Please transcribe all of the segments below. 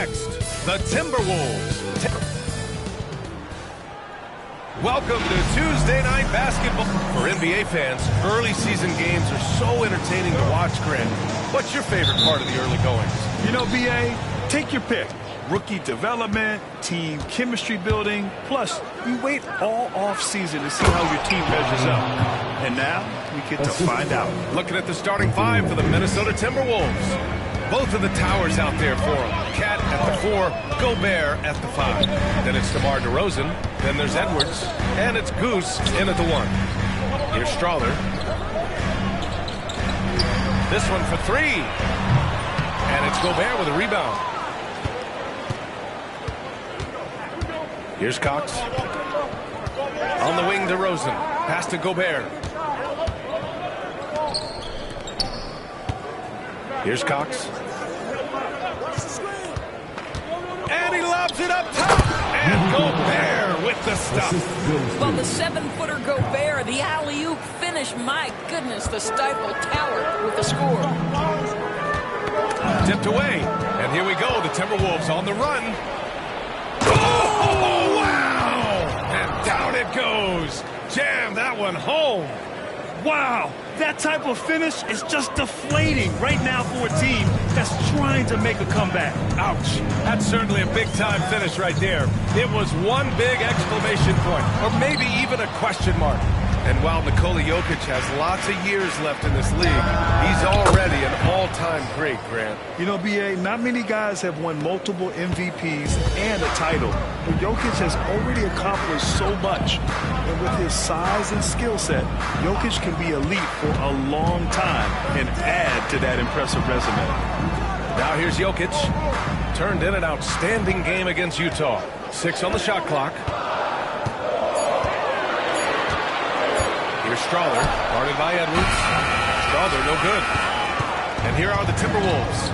next, the Timberwolves. Welcome to Tuesday Night Basketball. For NBA fans, early season games are so entertaining to watch, Grant. What's your favorite part of the early goings? You know, BA, take your pick. Rookie development, team chemistry building, plus you wait all off-season to see how your team measures up. And now we get to find out. Looking at the starting five for the Minnesota Timberwolves. Both of the towers out there for him. Cat at the 4, Gobert at the 5. Then it's DeMar DeRozan. Then there's Edwards. And it's Goose in at the 1. Here's Strawther. This one for 3. And it's Gobert with a rebound. Here's Cox. On the wing, DeRozan. Pass to Gobert. Here's Cox. And he lobs it up top. And Gobert with the stuff. Well, the 7-footer Gobert, the alley-oop finish. My goodness, the Stifle Tower with the score. Tipped away. And here we go. The Timberwolves on the run. Oh, wow! And down it goes. Jam that one home. Wow, that type of finish is just deflating right now for a team that's trying to make a comeback. Ouch. That's certainly a big-time finish right there. It was one big exclamation point, or maybe even a question mark. And while Nikola Jokic has lots of years left in this league, he's already an all-time great, Grant. You know, BA, not many guys have won multiple MVPs and a title, but Jokic has already accomplished so much. And with his size and skill set, Jokic can be elite for a long time and add to that impressive resume. Now here's Jokic. Turned in an outstanding game against Utah. 6 on the shot clock. Here's Strawther, guarded by Edwards. Strawther, no good. And here are the Timberwolves.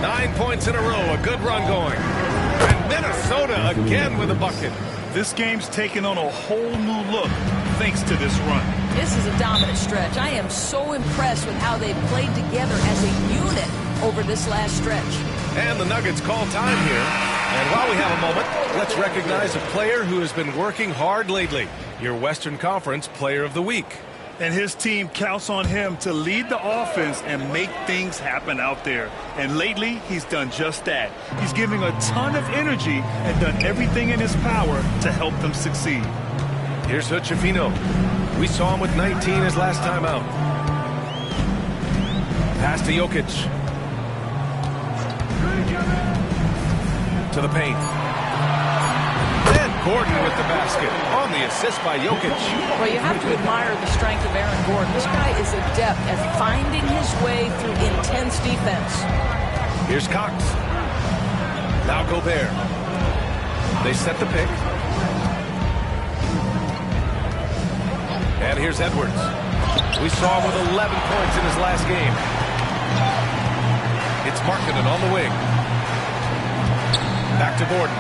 9 points in a row, a good run going. And Minnesota again with a bucket. This game's taken on a whole new look thanks to this run. This is a dominant stretch. I am so impressed with how they've played together as a unit over this last stretch. And the Nuggets call time here. And while we have a moment, let's recognize a player who has been working hard lately. Your Western Conference Player of the Week. And his team counts on him to lead the offense and make things happen out there. And lately, he's done just that. He's giving a ton of energy and done everything in his power to help them succeed. Here's Hood-Schifino. We saw him with 19 his last time out. Pass to Jokic. To the paint. Gordon with the basket on the assist by Jokic. Well, you have to admire the strength of Aaron Gordon. This guy is adept at finding his way through intense defense. Here's Cox. Now Gobert. They set the pick. And here's Edwards. We saw him with 11 points in his last game. It's Markkanen on the wing. Back to Gordon.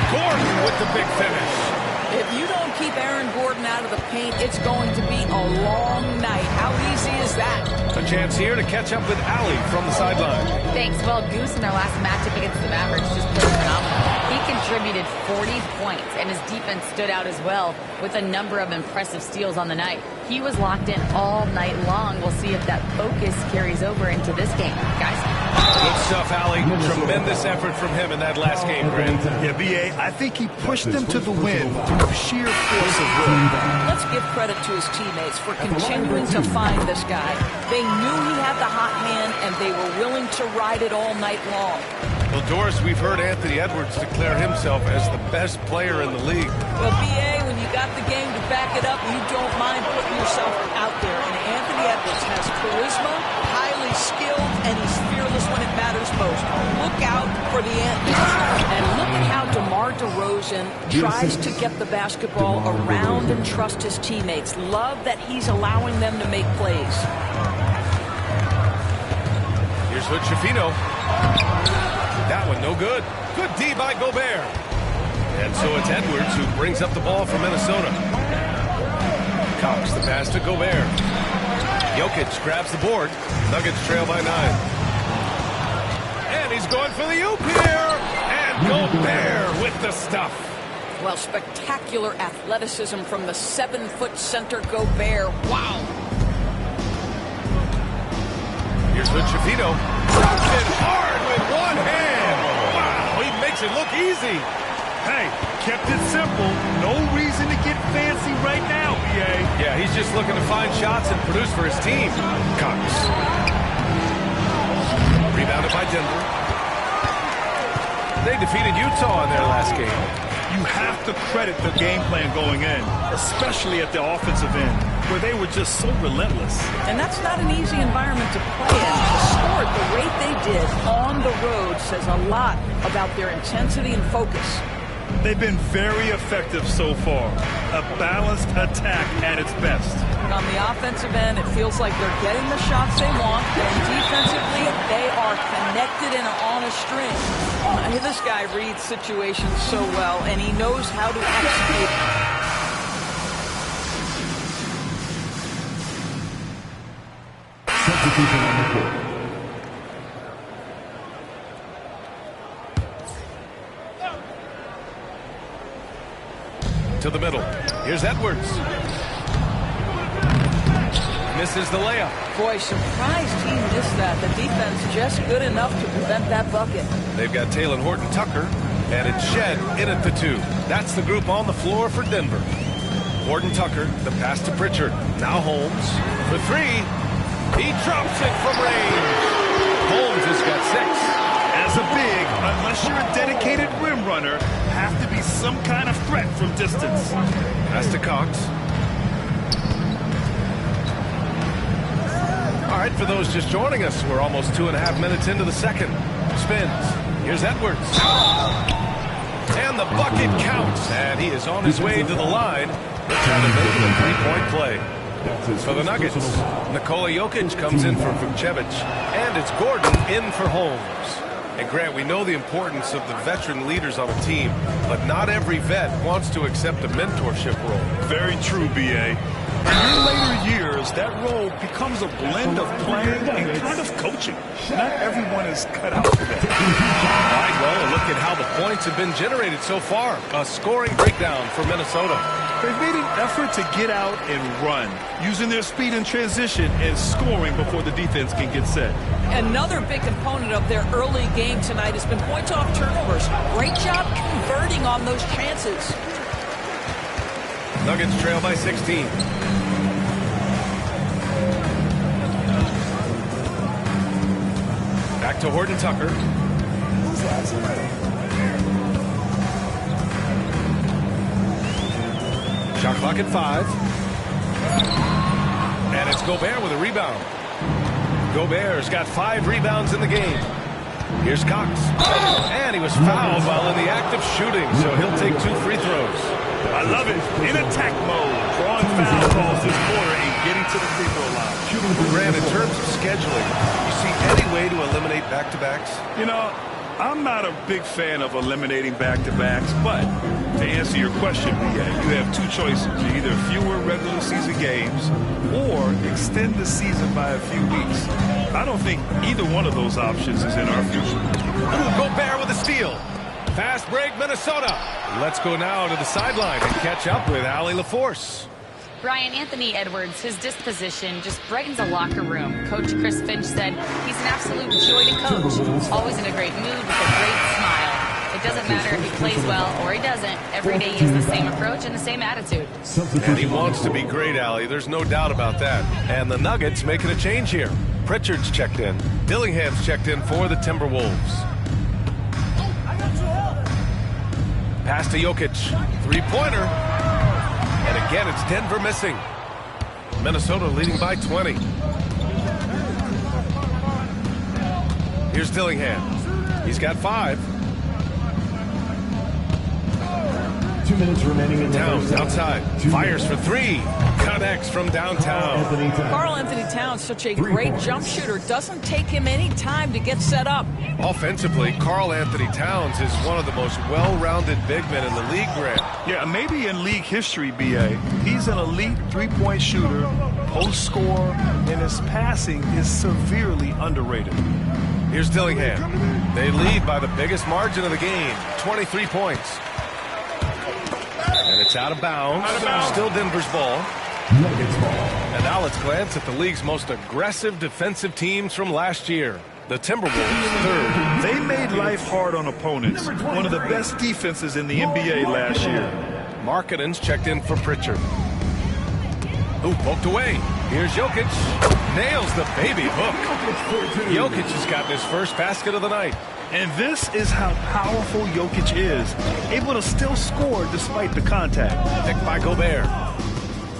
Gordon with the big finish. If you don't keep Aaron Gordon out of the paint, it's going to be a long night. How easy is that? A chance here to catch up with Allie from the sideline. Thanks. Well, Goose in their last matchup against the Mavericks just played phenomenal. He contributed 40 points, and his defense stood out as well with a number of impressive steals on the night. He was locked in all night long. We'll see if that focus carries over into this game. Guys? Good stuff, Allie. Tremendous effort from him in that last game, Grant. Yeah, B.A., I think he pushed them to the win through sheer force of will. Let's give credit to his teammates for continuing to find this guy. They knew he had the hot hand, and they were willing to ride it all night long. Well, Doris, we've heard Anthony Edwards declare himself as the best player in the league. Well, B.A., when you got the game to back it up, you don't mind putting yourself out there. And Anthony Edwards has charisma, highly skilled, and he's fearless when it matters most. Look out for the Ant-Man. And look at how DeMar DeRozan tries to get the basketball around and trust his teammates. Love that he's allowing them to make plays. Here's Hood-Schifino. That one no good. Good D by Gobert. And so it's Edwards who brings up the ball for Minnesota. Cox the pass to Gobert. Jokic grabs the board. Nuggets trail by 9. he's going for the oop here. And Gobert with the stuff. Well, spectacular athleticism from the 7-foot center Gobert. Wow. Here's Luchavito. Drops it hard with one hand. Wow, he makes it look easy. Hey, kept it simple. No reason to get fancy right now, BA. Yeah, he's just looking to find shots and produce for his team. Cox. Rebounded by Denver. They defeated Utah in their last game. You have to credit the game plan going in, especially at the offensive end, where they were just so relentless. And that's not an easy environment to play in. To score at the rate they did on the road says a lot about their intensity and focus. They've been very effective so far. A balanced attack at its best. And on the offensive end, it feels like they're getting the shots they want, and defensively, they are connected and on a string. This guy reads situations so well, and he knows how to execute. Substitution on the court. To the middle. Here's Edwards. Misses the layup. Boy, surprised he missed that. The defense just good enough to prevent that bucket. They've got Taylor Horton-Tucker, and it's Shed in at the 2. That's the group on the floor for Denver. Horton-Tucker, the pass to Pritchard. Now Holmes for 3. He drops it from range. Holmes has got 6. As a big, unless you're a dedicated rim runner, have to be some kind of threat from distance. Pass to Cox. All right, for those just joining us, we're almost 2.5 minutes into the second. Spins. Here's Edwards. And the bucket counts. And he is on his way to the line. Trying to make it a three-point play. For the Nuggets, Nikola Jokic comes in for Vukcevic. And it's Gordon in for Holmes. And Grant, we know the importance of the veteran leaders on a team, but not every vet wants to accept a mentorship role. Very true, B.A. In your later years, that role becomes a blend of playing and kind of coaching. Not everyone is cut out for that. All right, well, look at how the points have been generated so far. A scoring breakdown for Minnesota. They've made an effort to get out and run, using their speed in transition and scoring before the defense can get set. Another big component of their early game tonight has been points off turnovers. Great job converting on those chances. Nuggets trail by 16. Back to Horton-Tucker. Shot clock at 5. And it's Gobert with a rebound. Gobert's got 5 rebounds in the game. Here's Cox. And he was fouled while in the act of shooting, so he'll take 2 free throws. I love it. In attack mode, drawing foul calls this quarter and getting to the free throw line. Grant, in terms of scheduling, you see any way to eliminate back-to-backs? You know, I'm not a big fan of eliminating back-to-backs, but to answer your question, you have 2 choices. Either fewer regular season games or extend the season by a few weeks. I don't think either one of those options is in our future. Ooh, Gobert with a steal. Fast break, Minnesota. Let's go now to the sideline and catch up with Allie LaForce. Brian, Anthony Edwards, his disposition just brightens a locker room. Coach Chris Finch said he's an absolute joy to coach. Always in a great mood with a great smile. It doesn't matter if he plays well or he doesn't. Every day he has the same approach and the same attitude. And he wants to be great, Allie. There's no doubt about that. And the Nuggets making a change here. Pritchard's checked in. Dillingham's checked in for the Timberwolves. Pass to Jokic. 3-pointer. And again, it's Denver missing. Minnesota leading by 20. Here's Dillingham. He's got 5. 2 minutes remaining in the Towns outside. Fires for 3. Connects from downtown. Karl-Anthony Towns, such a great jump shooter. Doesn't take him any time to get set up. Offensively, Karl-Anthony Towns is one of the most well-rounded big men in the league, Grant. Yeah, maybe in league history, B.A. He's an elite 3-point shooter, post scorer, and his passing is severely underrated. Here's Dillingham. They lead by the biggest margin of the game, 23 points. And it's out of bounds. Still Denver's ball. And now let's glance at the league's most aggressive defensive teams from last year. The Timberwolves, third. They made life hard on opponents. One of the best defenses in the NBA last year. Markkanen's checked in for Pritchard. Ooh, poked away. Here's Jokic. Nails the baby hook. Jokic has gotten his first basket of the night. And this is how powerful Jokic is. Able to still score despite the contact. Picked by Gobert.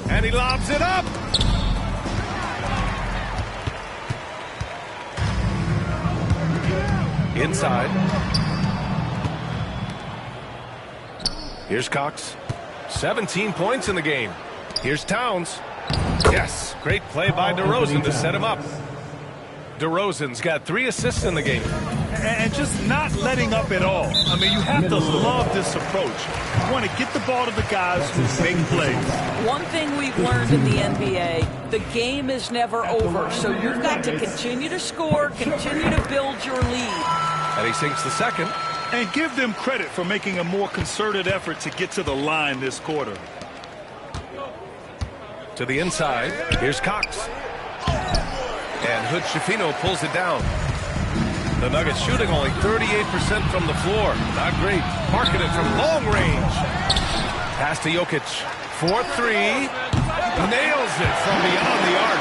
And he lobs it up. Inside. Here's Cox. 17 points in the game. Here's Towns. Yes, great play by DeRozan to set him up. DeRozan's got 3 assists in the game. And just not letting up at all. I mean, you have to love this approach. You want to get the ball to the guys who make plays. One thing we've learned in the NBA, the game is never over. So you've got to continue to score, continue to build your lead. And he sinks the second. And give them credit for making a more concerted effort to get to the line this quarter. To the inside. Here's Cox. And Hood-Schifino pulls it down. The Nuggets shooting only 38% from the floor. Not great. Markkanen from long range. Pass to Jokic. 4-3. Nails it from beyond the arc.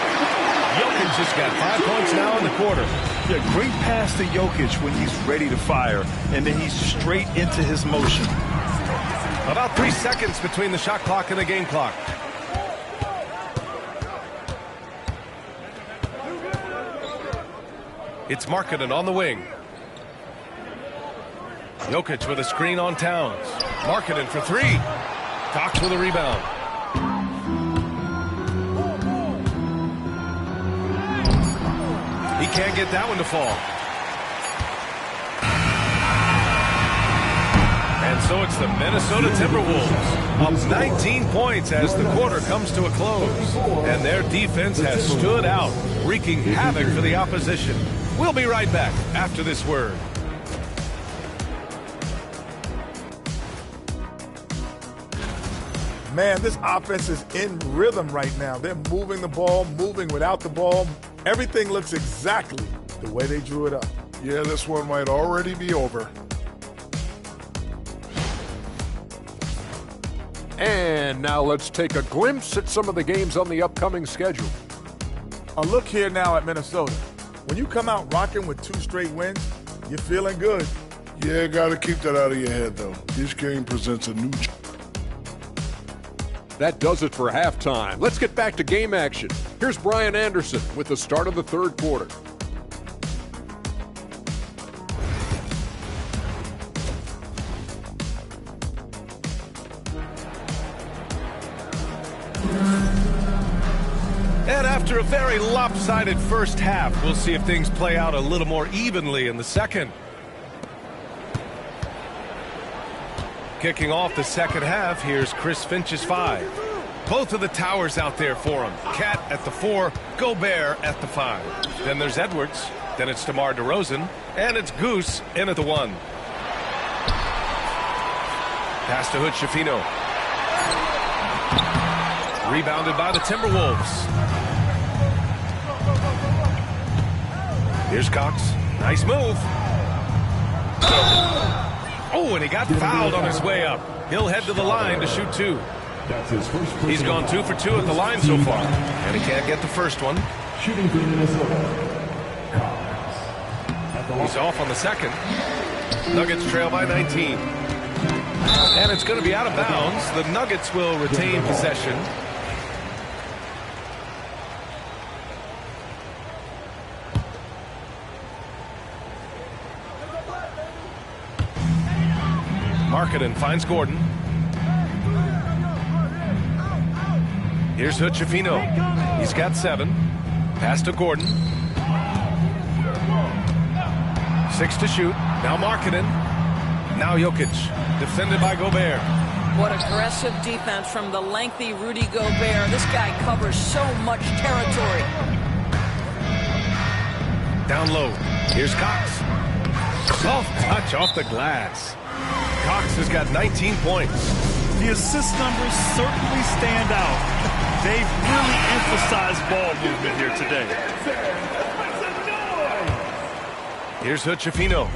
Jokic just got 5 points now in the quarter. Yeah, great pass to Jokic when he's ready to fire. And then he's straight into his motion. About 3 seconds between the shot clock and the game clock. It's Markkanen on the wing. Jokic with a screen on Towns. Markkanen for 3. Cox with a rebound. He can't get that one to fall. And so it's the Minnesota Timberwolves up 19 points as the quarter comes to a close. And their defense has stood out, wreaking havoc for the opposition. We'll be right back after this word. Man, this offense is in rhythm right now. They're moving the ball, moving without the ball. Everything looks exactly the way they drew it up. Yeah, this one might already be over. And now let's take a glimpse at some of the games on the upcoming schedule. A look here now at Minnesota. When you come out rocking with 2 straight wins, you're feeling good. Yeah, got to keep that out of your head, though. This game presents a new That does it for halftime. Let's get back to game action. Here's Brian Anderson with the start of the third quarter. And after a very lopsided first half, we'll see if things play out a little more evenly in the second. Kicking off the second half, here's Chris Finch's 5. Both of the towers out there for him. Cat at the 4, Gobert at the 5. Then there's Edwards. Then it's DeMar DeRozan. And it's Goose in at the 1. Pass to Hood-Schifino. Rebounded by the Timberwolves. Here's Cox. Nice move. Oh, and he got fouled on his way up. He'll head to the line to shoot 2. That's his first. He's gone 2 for 2 at the line so far. And he can't get the first one. Shooting for Minnesota. He's off on the second. Nuggets trail by 19. And it's going to be out of bounds. The Nuggets will retain possession. Markkanen finds Gordon. Here's Hood-Schifino. He's got 7. Pass to Gordon. 6 to shoot. Now Markkanen. Now Jokic. Defended by Gobert. What aggressive defense from the lengthy Rudy Gobert. This guy covers so much territory. Down low. Here's Cox. Soft touch off the glass. Cox has got 19 points. The assist numbers certainly stand out. They've really emphasized ball movement here today. Here's Hutchefino.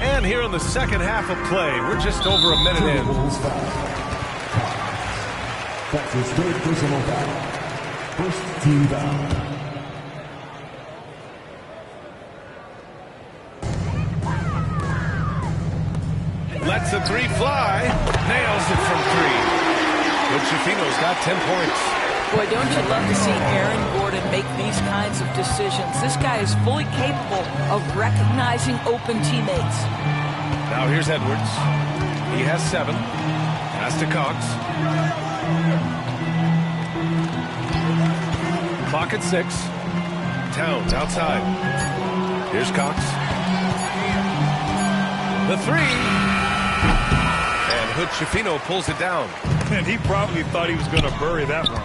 And here in the second half of play, we're just over a minute in. That's his third personal foul. First team foul. Lets the three fly. Nails it from three. Hutchefino's got 10 points. Boy, don't you love to see Aaron Gordon make these kinds of decisions. This guy is fully capable of recognizing open teammates. Now here's Edwards. He has 7. Pass to Cox. Clock at 6. Towns outside. Here's Cox. The 3. And Hutchefino pulls it down. And he probably thought he was going to bury that one.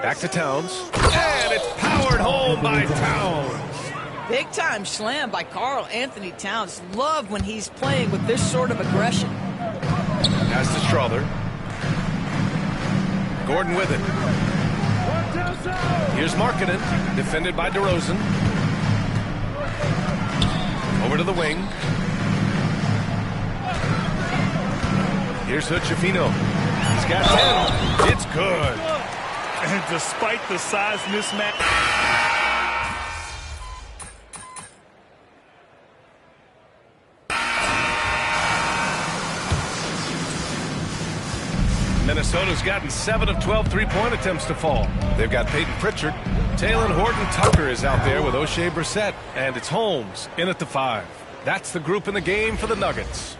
Back to Towns. And it's powered home by Towns. Big time slam by Karl Anthony Towns. Love when he's playing with this sort of aggression. Pass to Strother. Gordon with it. Here's Markkanen, defended by DeRozan. Over to the wing. Here's Hutchefino. He's got 10. It's good. And despite the size mismatch, Minnesota's gotten 7 of 12 three-point attempts to fall. They've got Peyton Pritchard. Taylor Horton-Tucker is out there with O'Shea Brissett. And it's Holmes in at the 5. That's the group in the game for the Nuggets.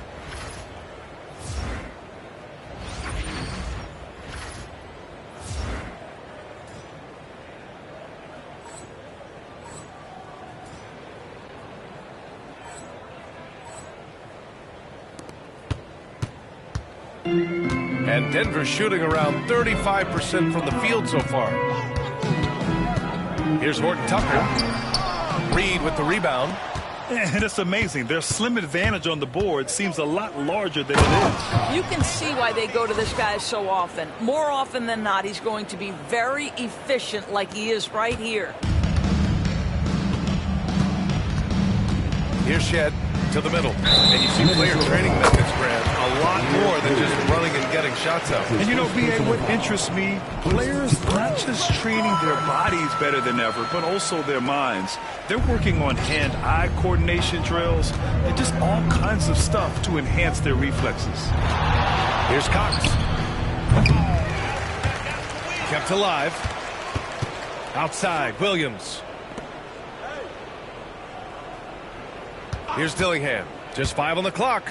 And Denver's shooting around 35% from the field so far. Here's Horton-Tucker. Reed with the rebound. and it's amazing. Their slim advantage on the board seems a lot larger than it is. You can see why they go to this guy so often. More often than not, he's going to be very efficient like he is right here. Here's Shed to the middle. And you see player training methods, Brad, a lot more than just running and getting shots out. And you know, B.A., what interests me, players not just training their bodies better than ever, but also their minds. They're working on hand-eye coordination drills and just all kinds of stuff to enhance their reflexes. Here's Cox. Kept alive. Outside, Williams. Here's Dillingham. Just 5 on the clock.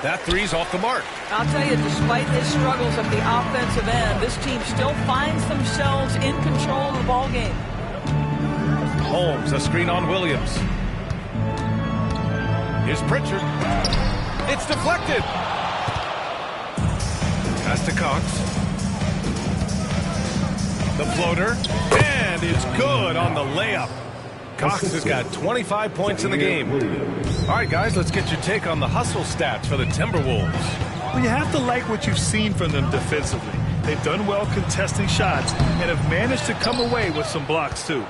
That three's off the mark. I'll tell you, despite his struggles at the offensive end, this team still finds themselves in control of the ball game. Holmes, a screen on Williams. Here's Pritchard. It's deflected. Pass to Cox. The floater. And it's good on the layup. Cox has got 25 points in the game. All right, guys, let's get your take on the hustle stats for the Timberwolves. Well, you have to like what you've seen from them defensively. They've done well contesting shots and have managed to come away with some blocks, too.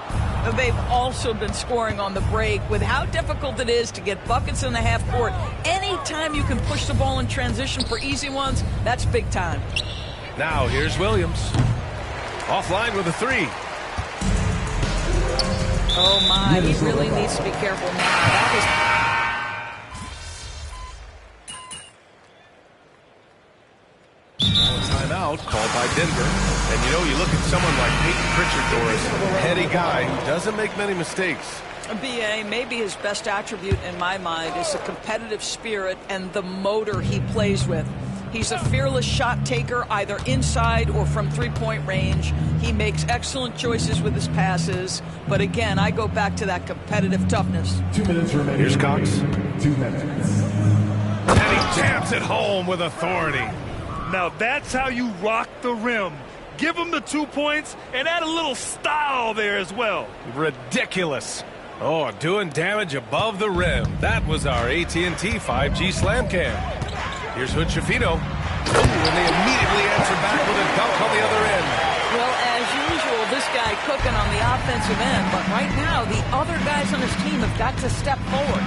They've also been scoring on the break. With how difficult it is to get buckets in the half court, anytime you can push the ball in transition for easy ones, that's big time. Now, here's Williams. Offline with a three. Oh, my. He really needs to be careful now. Timeout called by Denver. And, you know, you look at someone like Peyton Pritchard, Doris, heady guy who doesn't make many mistakes. B.A., maybe his best attribute in my mind is the competitive spirit and the motor he plays with. He's a fearless shot taker, either inside or from three-point range. He makes excellent choices with his passes. But again, I go back to that competitive toughness. 2 minutes remaining. Here's Cox. 2 minutes. And he jams it home with authority. Now that's how you rock the rim. Give them the 2 points and add a little style there as well. Ridiculous. Oh, doing damage above the rim. That was our AT&T 5G slam cam. Here's Hood Schifino. And they immediately answer back with a dunk on the other end. Well, as usual, this guy cooking on the offensive end. But right now, the other guys on his team have got to step forward.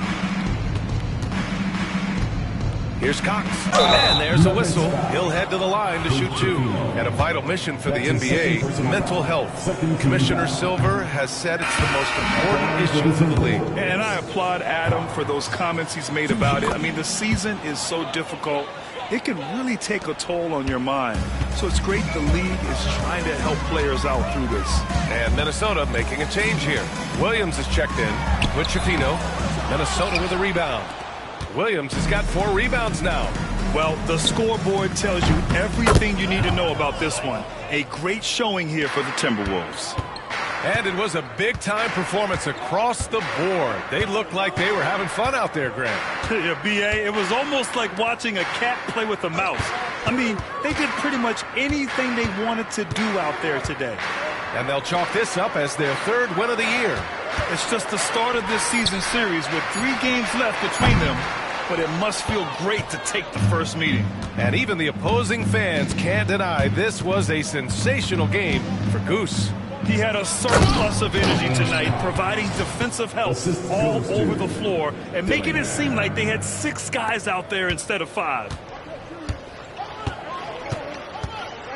Here's Cox. And there's a whistle. He'll head to the line to shoot two. And a vital mission for the NBA, mental health. Commissioner Silver has said it's the most important issue for the league. And I applaud Adam for those comments he's made about it. I mean, the season is so difficult. It can really take a toll on your mind. So it's great the league is trying to help players out through this. And Minnesota making a change here. Williams is checked in with Schifino. Minnesota with a rebound. Williams has got 4 rebounds now. Well, the scoreboard tells you everything you need to know about this one. A great showing here for the Timberwolves. And it was a big-time performance across the board. They looked like they were having fun out there, Grant. Yeah, B.A., it was almost like watching a cat play with a mouse. I mean, they did pretty much anything they wanted to do out there today. And they'll chalk this up as their 3rd win of the year. It's just the start of this season series with 3 games left between them, but it must feel great to take the first meeting. And even the opposing fans can't deny this was a sensational game for Goose. He had a surplus of energy tonight, providing defensive help all over the floor and making it seem like they had 6 guys out there instead of 5.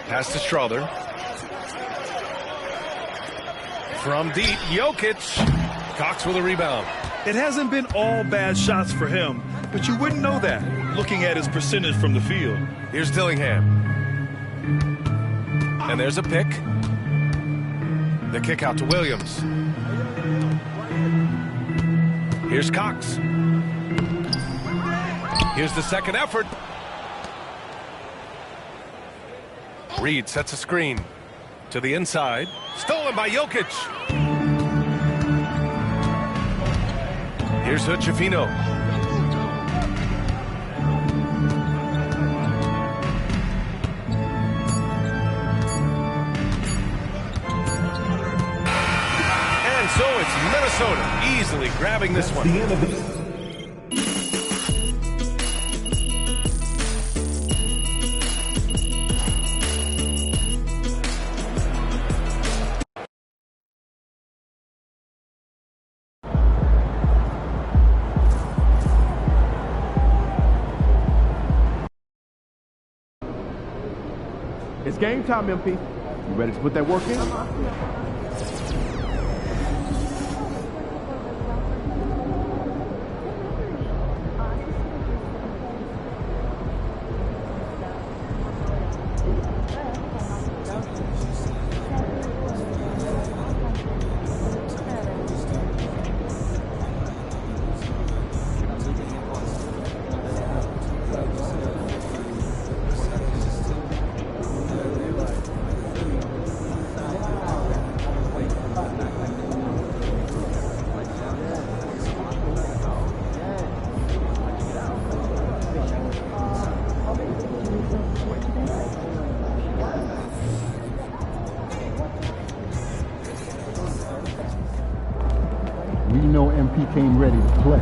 Pass to Strother. From deep, Jokic. Cox with a rebound. It hasn't been all bad shots for him, but you wouldn't know that looking at his percentage from the field. Here's Dillingham. And there's a pick. The kick out to Williams. Here's Cox. Here's the second effort. Reed sets a screen to the inside. Stolen by Jokic. Here's Hood Schifino. And so it's Minnesota easily grabbing this one. It's game time, MP. You ready to put that work in? We know MP came ready to play.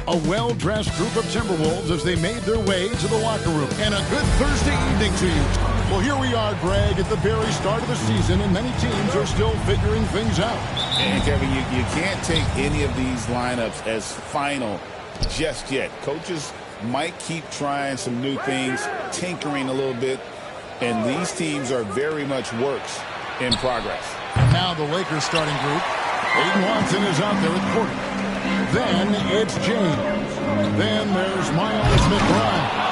A well-dressed group of Timberwolves as they made their way to the locker room. And a good Thursday evening to you. Well, here we are, Greg, at the very start of the season, and many teams are still figuring things out. And, Kevin, you can't take any of these lineups as final just yet. Coaches might keep trying some new things, tinkering a little bit, and these teams are very much works in progress. And now the Lakers starting group. Aiden Watson is out there at court. then it's James. Then there's Miles McBride.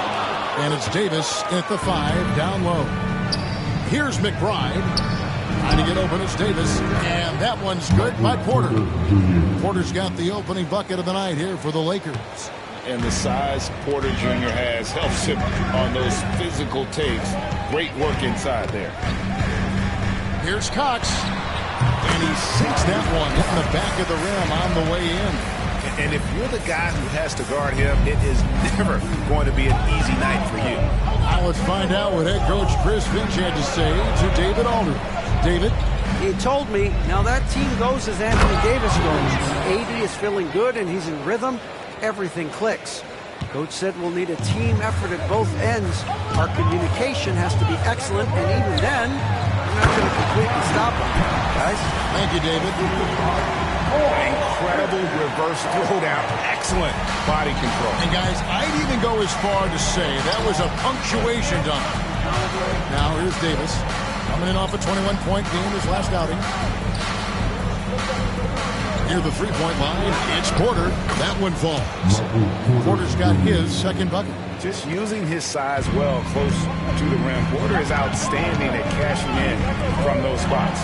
And it's Davis at the 5 down low. Here's McBride. Trying to get open, it's Davis. And that one's good by Porter. Porter's got the opening bucket of the night here for the Lakers. And the size Porter Jr. has helps him on those physical takes. Great work inside there. Here's Cox. And he sinks that one hitting the back of the rim on the way in. And if you're the guy who has to guard him, it is never going to be an easy night for you. Now let's find out what head coach Chris Finch had to say to David Aldridge. David? He told me, now that team goes as Anthony Davis goes. AD is feeling good and he's in rhythm. Everything clicks. Coach said we'll need a team effort at both ends. Our communication has to be excellent, and even then, we're not going to completely stop them. Guys? Thank you, David. Incredible reverse throwdown. Excellent body control. And guys, I'd even go as far to say that was a punctuation dunk. Now here's Davis. Coming in off a 21-point game his last outing. Near the three-point line, it's Porter. That one falls. Porter's got his second bucket. Just using his size well close to the rim. Porter is outstanding at cashing in from those spots.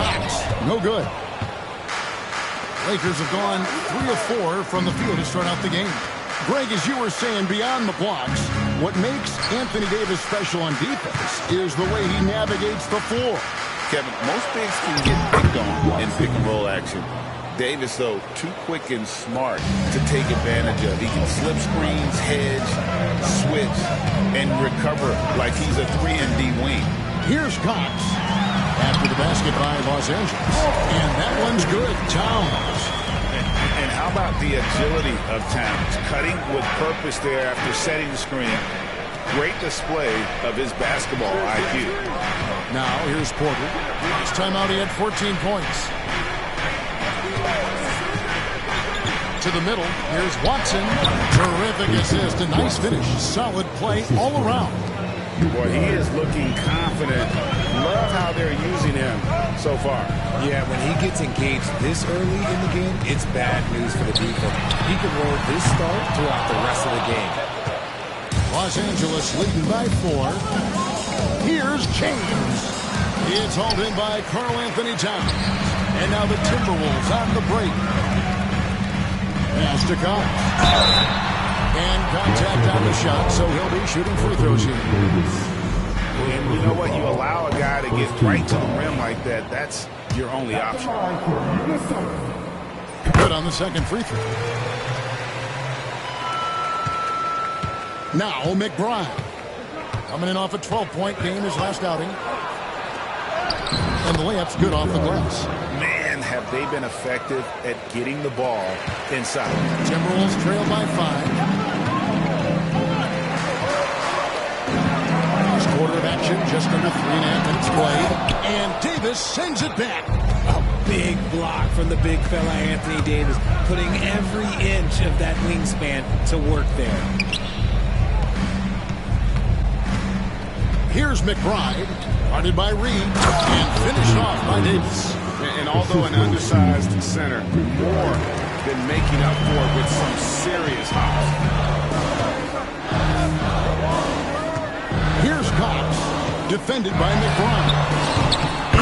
Cox, no good. Lakers have gone 3 of 4 from the field to start out the game. Greg, as you were saying, beyond the blocks, what makes Anthony Davis special on defense is the way he navigates the floor. Kevin, most bigs can get picked on in pick-and-roll action. Davis, though, too quick and smart to take advantage of. He can slip screens, hedge, switch, and recover like he's a 3-and-D wing. Here's Cox after the basket by Los Angeles. And that one's good. Towns. And how about the agility of Towns? Cutting with purpose there after setting the screen. Great display of his basketball IQ. Now here's Porter. This time out he had 14 points. To the middle, here's Watson. Terrific assist, a nice finish. Solid play all around. Boy, he is looking confident. Love how they're using him so far. Yeah, when he gets engaged this early in the game, it's bad news for the defense. He can roll this start throughout the rest of the game. Los Angeles leading by 4. Here's James. It's hauled in by Karl Anthony Towns. And now the Timberwolves on the break. Pass to Cox. And contact on the shot, so he'll be shooting free throws here. And you know what? You allow a guy to get right to the rim like that, that's your only option. Good on the second free throw. Now McBride. Coming in off a 12-point game his last outing. And the layup's good off the glass. Man, have they been effective at getting the ball inside. Timberwolves trail by 5. First quarter of action, just under 3.5 minutes played. And Davis sends it back. A big block from the big fella Anthony Davis, putting every inch of that wingspan to work there. Here's McBride, guarded by Reed, and finished off by Davis. And although an undersized center, more than making up for it with some serious hops. Here's Cox, defended by McBride.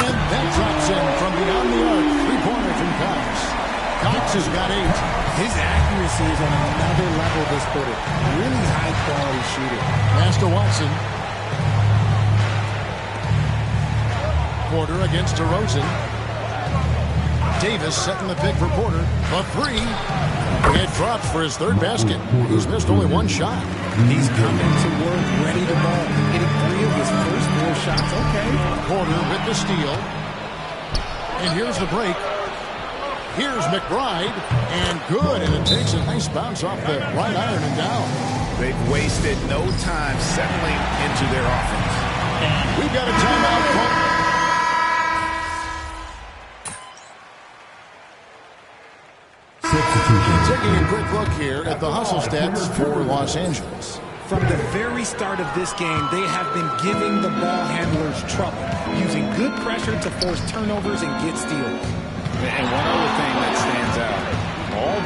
And that drops in from beyond the arc. Three-pointer from Cox. Cox has got 8. His accuracy is on another level this quarter. Really high-quality shooter. Pass to Watson. Porter against DeRozan. Davis setting the pick for Porter. A 3. It drops for his third basket. He's missed only one shot. He's coming to work, ready to ball. Hitting 3 of his first 4 shots. Okay. Porter with the steal. And here's the break. Here's McBride. And good. And it takes a nice bounce off the right iron and down. They've wasted no time settling into their offense. We've got a timeout call. Taking a quick look here at the hustle stats for Los Angeles. From the very start of this game, they have been giving the ball handlers trouble, using good pressure to force turnovers and get steals. And one other thing that stands out,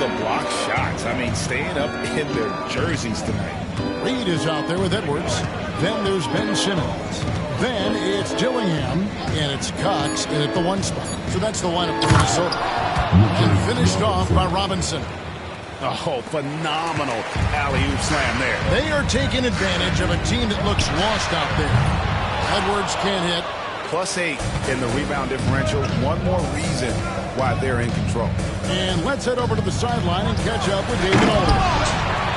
of the block shots. I mean, staying up in their jerseys tonight. Reed is out there with Edwards. Then there's Ben Simmons. Then it's Dillingham, and it's Cox in at the 1 spot. So that's the lineup for Minnesota. And finished off by Robinson. Oh, phenomenal alley-oop slam there. They are taking advantage of a team that looks lost out there. Edwards can't hit. +8 in the rebound differential. One more reason why they're in control. And let's head over to the sideline and catch up with David Aldridge.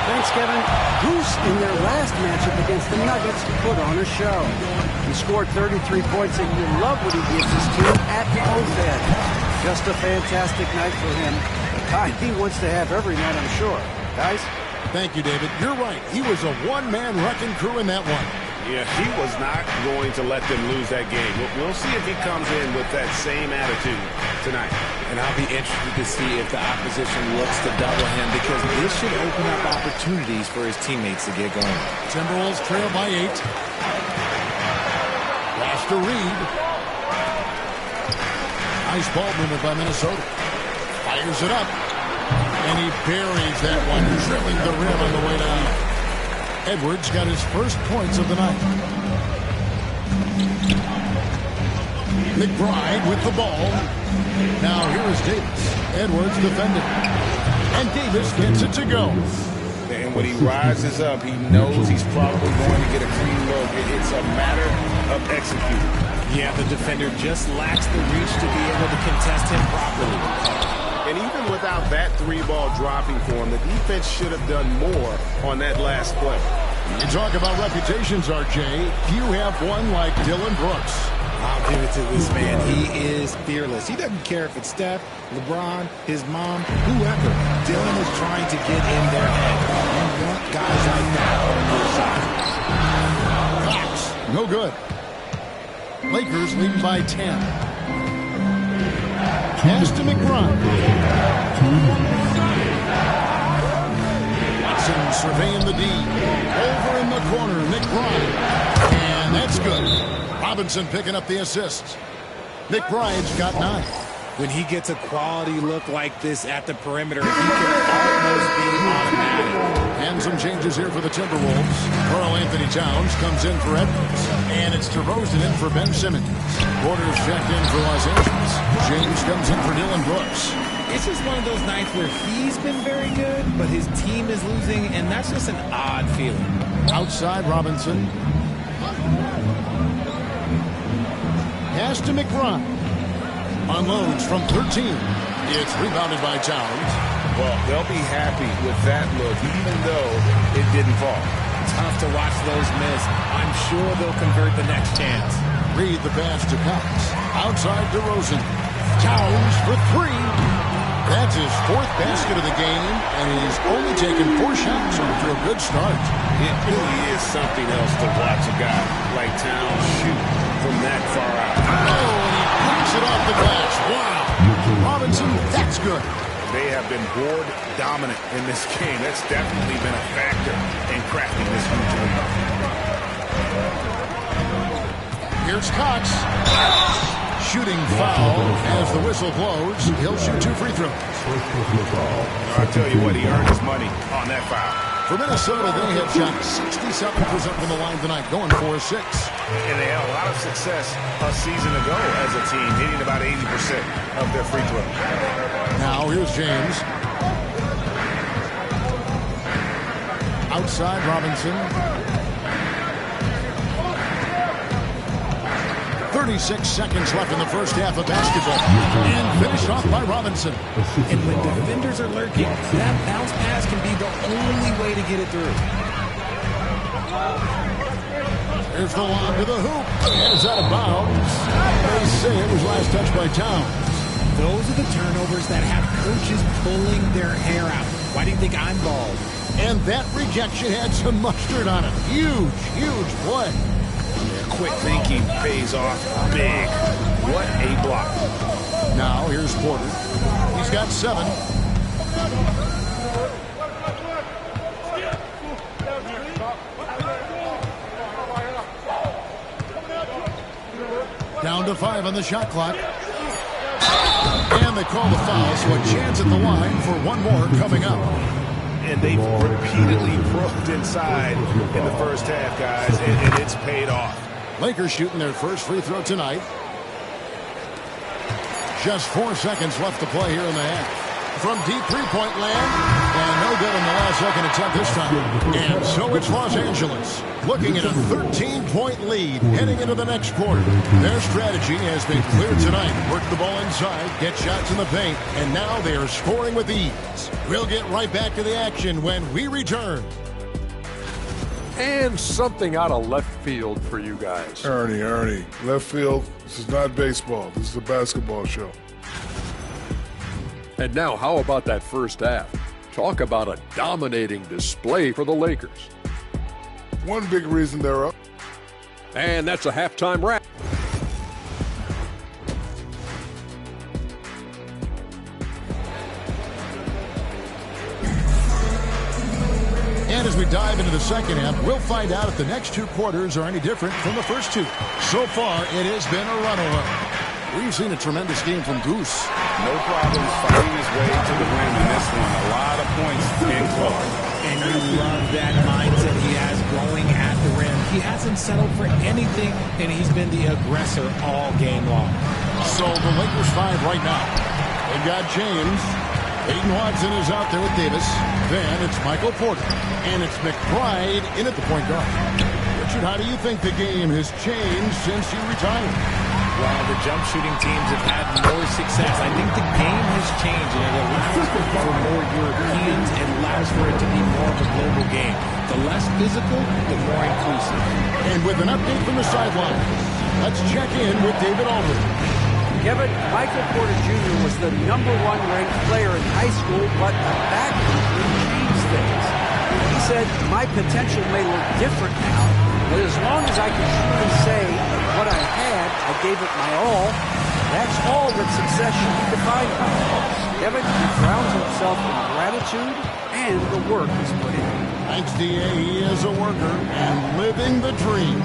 Thanks, Kevin. Goose, in their last matchup against the Nuggets, put on a show. He scored 33 points, and you love what he gives his team at both ends. Just a fantastic night for him. A guy he wants to have every night, I'm sure. Guys? Thank you, David. You're right. He was a one-man wrecking crew in that one. Yeah, he was not going to let them lose that game. We'll see if he comes in with that same attitude tonight. And I'll be interested to see if the opposition looks to double him, because this should open up opportunities for his teammates to get going. Timberwolves trail by 8. Pass to Reed. Nice ball movement by Minnesota. Fires it up. And he buries that one, drilling the rim on the way down. Edwards got his first points of the night. McBride with the ball. Now here is Davis. Edwards defending. And Davis gets it to go. And when he rises up, he knows he's probably going to get a clean look. It's a matter of executing. Yeah, the defender just lacks the reach to be able to contest him properly. And even without that 3-ball dropping for him, the defense should have done more on that last play. You talk about reputations, RJ. Few have one like Dylan Brooks. I'll give it to this man. He is fearless. He doesn't care if it's Steph, LeBron, his mom, whoever. Dylan is trying to get in their head. You want guys like that on your side. Cox, no good. Lakers leading by 10. Pass to McBride. Watson surveying the D. Over in the corner, McBride. And that's good. Robinson picking up the assists. McBride's got 9. When he gets a quality look like this at the perimeter, he can almost be automatic. And some changes here for the Timberwolves. Karl Anthony Towns comes in for Edwards. And it's DeRozan in for Ben Simmons. Porter's checked in for Los Angeles. James comes in for Dylan Brooks. It's just one of those nights where he's been very good, but his team is losing, and that's just an odd feeling. Outside Robinson. Pass to McBride. Unloads from 13. It's rebounded by Towns. Well, they'll be happy with that look, even though it didn't fall. Tough to watch those miss. I'm sure they'll convert the next chance. Read the pass to Cox. Outside DeRozan. Towns for 3. That's his 4th basket of the game, and he's only taken 4 shots after a good start. It really is something else to watch a guy like Towns shoot from that far out. Oh, and he picks it off the glass. Wow. Robinson, that's good. They have been board dominant in this game. That's definitely been a factor in cracking this huge lead. Here's Cox. Shooting foul as the whistle blows. He'll shoot 2 free throws. I'll tell you what, he earned his money on that foul. For Minnesota, they have shot 67% from the line tonight, going 4-6. And they had a lot of success a season ago as a team, hitting about 80% of their free throws. Now here's James. Outside Robinson. 36 seconds left in the first half of basketball. And finished off by Robinson. And when defenders are lurking, that bounce pass can be the only way to get it through. Here's the lob to the hoop. And it's out of bounds. They say it was last touched by Towns. Those are the turnovers that have coaches pulling their hair out. Why do you think I'm bald? And that rejection had some mustard on it. Huge, huge play. Quick thinking pays off big. What a block. Now here's Porter. He's got 7. Down to 5 on the shot clock. And And they call the foul, so a chance at the line for one more coming up. And they've repeatedly probed inside in the first half, guys, and it's paid off. Lakers shooting their first free throw tonight. Just 4 seconds left to play here in the half. From deep three-point land, and no good in the last second attempt this time. And so it's Los Angeles, looking at a 13-point lead heading into the next quarter. Their strategy has been clear tonight. Work the ball inside, get shots in the paint, and now they are scoring with ease. We'll get right back to the action when we return. And something out of left field for you guys. Ernie, left field, this is not baseball. This is a basketball show. And now, how about that first half? Talk about a dominating display for the Lakers. One big reason they're up. And that's a halftime wrap. And as we dive into the second half, we'll find out if the next two quarters are any different from the first two. So far, it has been a runaway. We've seen a tremendous game from Goose. No problems fighting his way to the win in this one. A lot of points in close. And you love that mindset he has going at the rim. He hasn't settled for anything, and he's been the aggressor all game long. So the Lakers 5 right now. They've got James. Aiden Watson is out there with Davis. Then it's Michael Porter. And it's McBride in at the point guard. Richard, how do you think the game has changed since you retired? Well, the jump shooting teams have had more success. I think the game has changed, and it allows for more Europeans. It allows for it to be more of a global game. The less physical, the more inclusive. And with an update from the sideline, let's check in with David Aldridge. Kevin, Michael Porter Jr. was the #1 ranked player in high school, but a back injury changed things. He said, my potential may look different now, but as long as I can truly say what I had, I gave it my all. That's all that success should be defined by. Kevin, he drowns himself in gratitude and the work he's put in. Thanks, D.A. He is a worker and living the dream.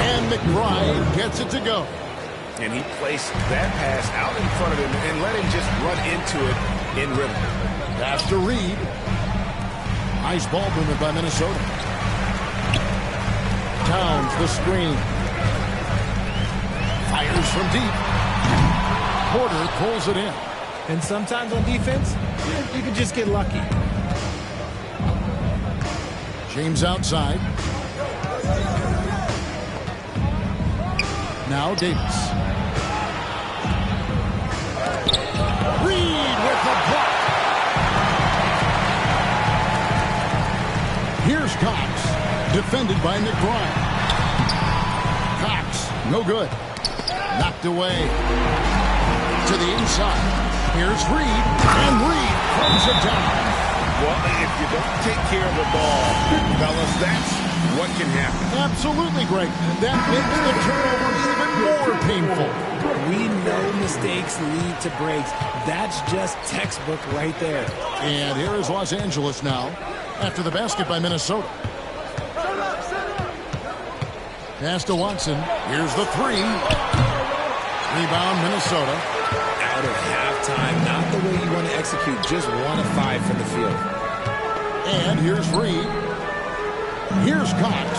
And McBride gets it to go. And he placed that pass out in front of him and let him just run into it in rhythm. Pass to Reed. Nice ball movement by Minnesota. Towns the screen. Fires from deep. Porter pulls it in. And sometimes on defense, you can just get lucky. James outside. Now Davis. Reed with the block. Here's Cox. Defended by McBride. Cox, no good. Knocked away. To the inside. Here's Reed. And Reed throws it down. Well, if you don't take care of the ball, fellas, that's what can happen. Absolutely great. That makes the turnover even more painful. We know mistakes lead to breaks. That's just textbook right there. And here is Los Angeles now after the basket by Minnesota. Pass to Watson. Here's the three. Rebound, Minnesota. Out of halftime, not the way you want to execute. Just 1 of 5 from the field. And here's Reed. Here's Cox.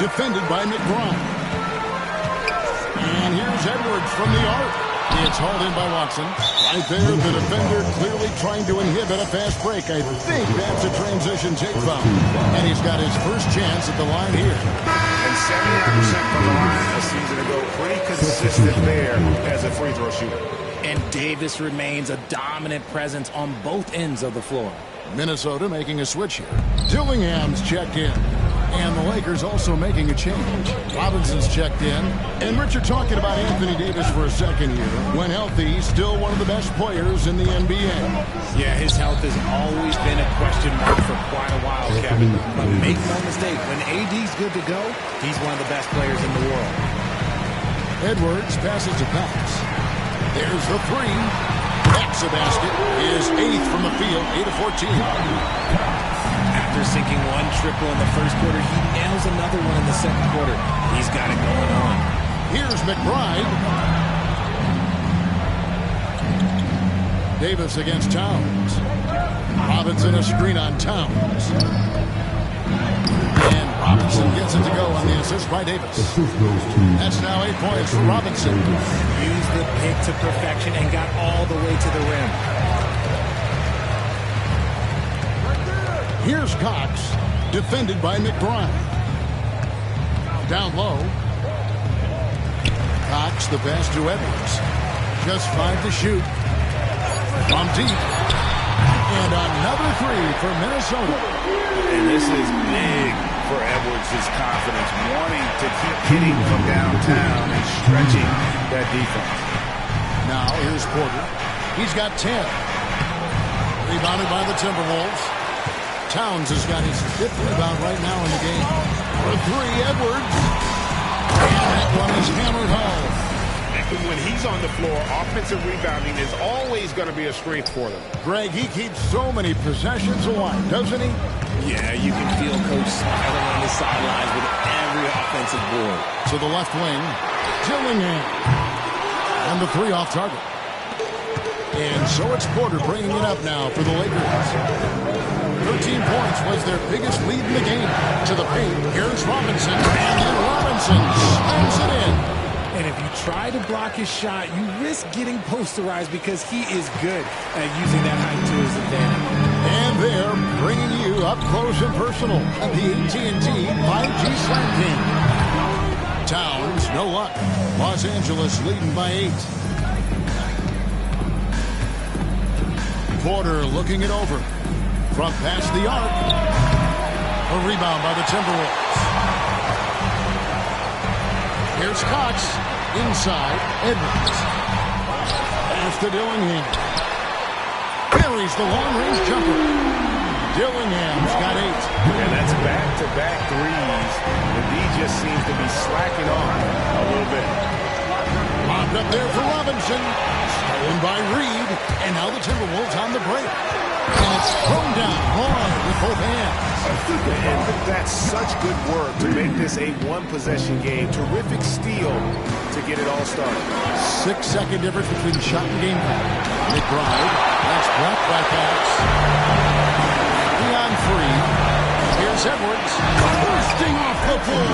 Defended by McBride. And here's Edwards from the arc. It's hauled in by Watson. Right there, the defender clearly trying to inhibit a fast break. I think that's a transition take foul. And he's got his first chance at the line here. And 79% from the line a season ago. Pretty consistent there as a free throw shooter. And Davis remains a dominant presence on both ends of the floor. Minnesota making a switch here. Dillingham's checked in. And the Lakers also making a change. Robinson's checked in. And Richard, talking about Anthony Davis for a second here. When healthy, he's still one of the best players in the NBA. Yeah, his health has always been a question mark for quite a while, Kevin. But make no mistake, when AD's good to go, he's one of the best players in the world. Edwards passes to Cox. There's the three. That's a basket. His 8th from the field, 8 of 14. After sinking one triple in the first quarter, he nails another one in the second quarter. He's got it going on. Here's McBride. Davis against Towns. Robinson a screen on Towns. And Robinson gets it to go on the assist by Davis. That's now 8 points for Robinson. Used the pick to perfection and got all the way to the rim. Here's Cox, defended by McBride. Down low. Cox, the pass to Edwards. Just 5 to shoot. From deep. And another 3 for Minnesota. And this is big for Edwards' confidence, wanting to keep hitting from downtown and stretching that defense. Now here's Porter. He's got 10. Rebounded by the Timberwolves. Towns has got his 5th rebound right now in the game. For 3, Edwards. And that one is hammered home. When he's on the floor, offensive rebounding is always going to be a strength for them. Greg, he keeps so many possessions alive, doesn't he? Yeah, you can feel Coach smiling on the sidelines with every offensive board. To the left wing, Dillingham. And the 3 off target. And so it's Porter bringing it up now for the Lakers. 13 points was their biggest lead in the game. To the paint, here's Robinson. And then Robinson slams it in. And if you try to block his shot, you risk getting posterized because he is good at using that height to his advantage. And they're bringing you up close and personal at the AT&T 5G Slam Game. Towns, no luck. Los Angeles leading by 8. Porter looking it over. From past the arc. A rebound by the Timberwolves. Here's Cox. Inside, Edwards. Pass to Dillingham. Carries the long-range jumper. Dillingham's got 8. And that's back-to-back threes. The D just seems to be slacking on a little bit. Lobbed up there for Robinson. Stolen by Reed. And now the Timberwolves on the break. And it's thrown down hard with both hands. And that's such good work to make this a one-possession game. Terrific steal to get it all started. 6-second difference between shot and game time. McBride. That's blocked by Cox. Beyond 3. Here's Edwards. Bursting off the floor.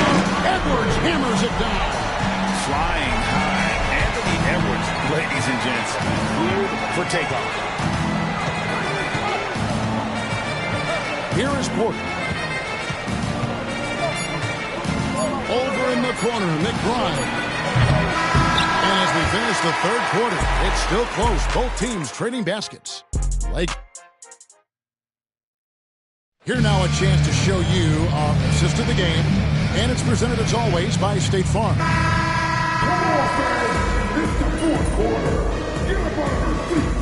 Edwards hammers it down. Flying high. Anthony Edwards, ladies and gents, cleared for takeoff. Here is Porter. Over in the corner, McBride. And as we finish the 3rd quarter, it's still close. Both teams trading baskets. Here now a chance to show you our assist of the game. And it's presented as always by State Farm. Come on, fans. It's the 4th quarter. Get up on your feet.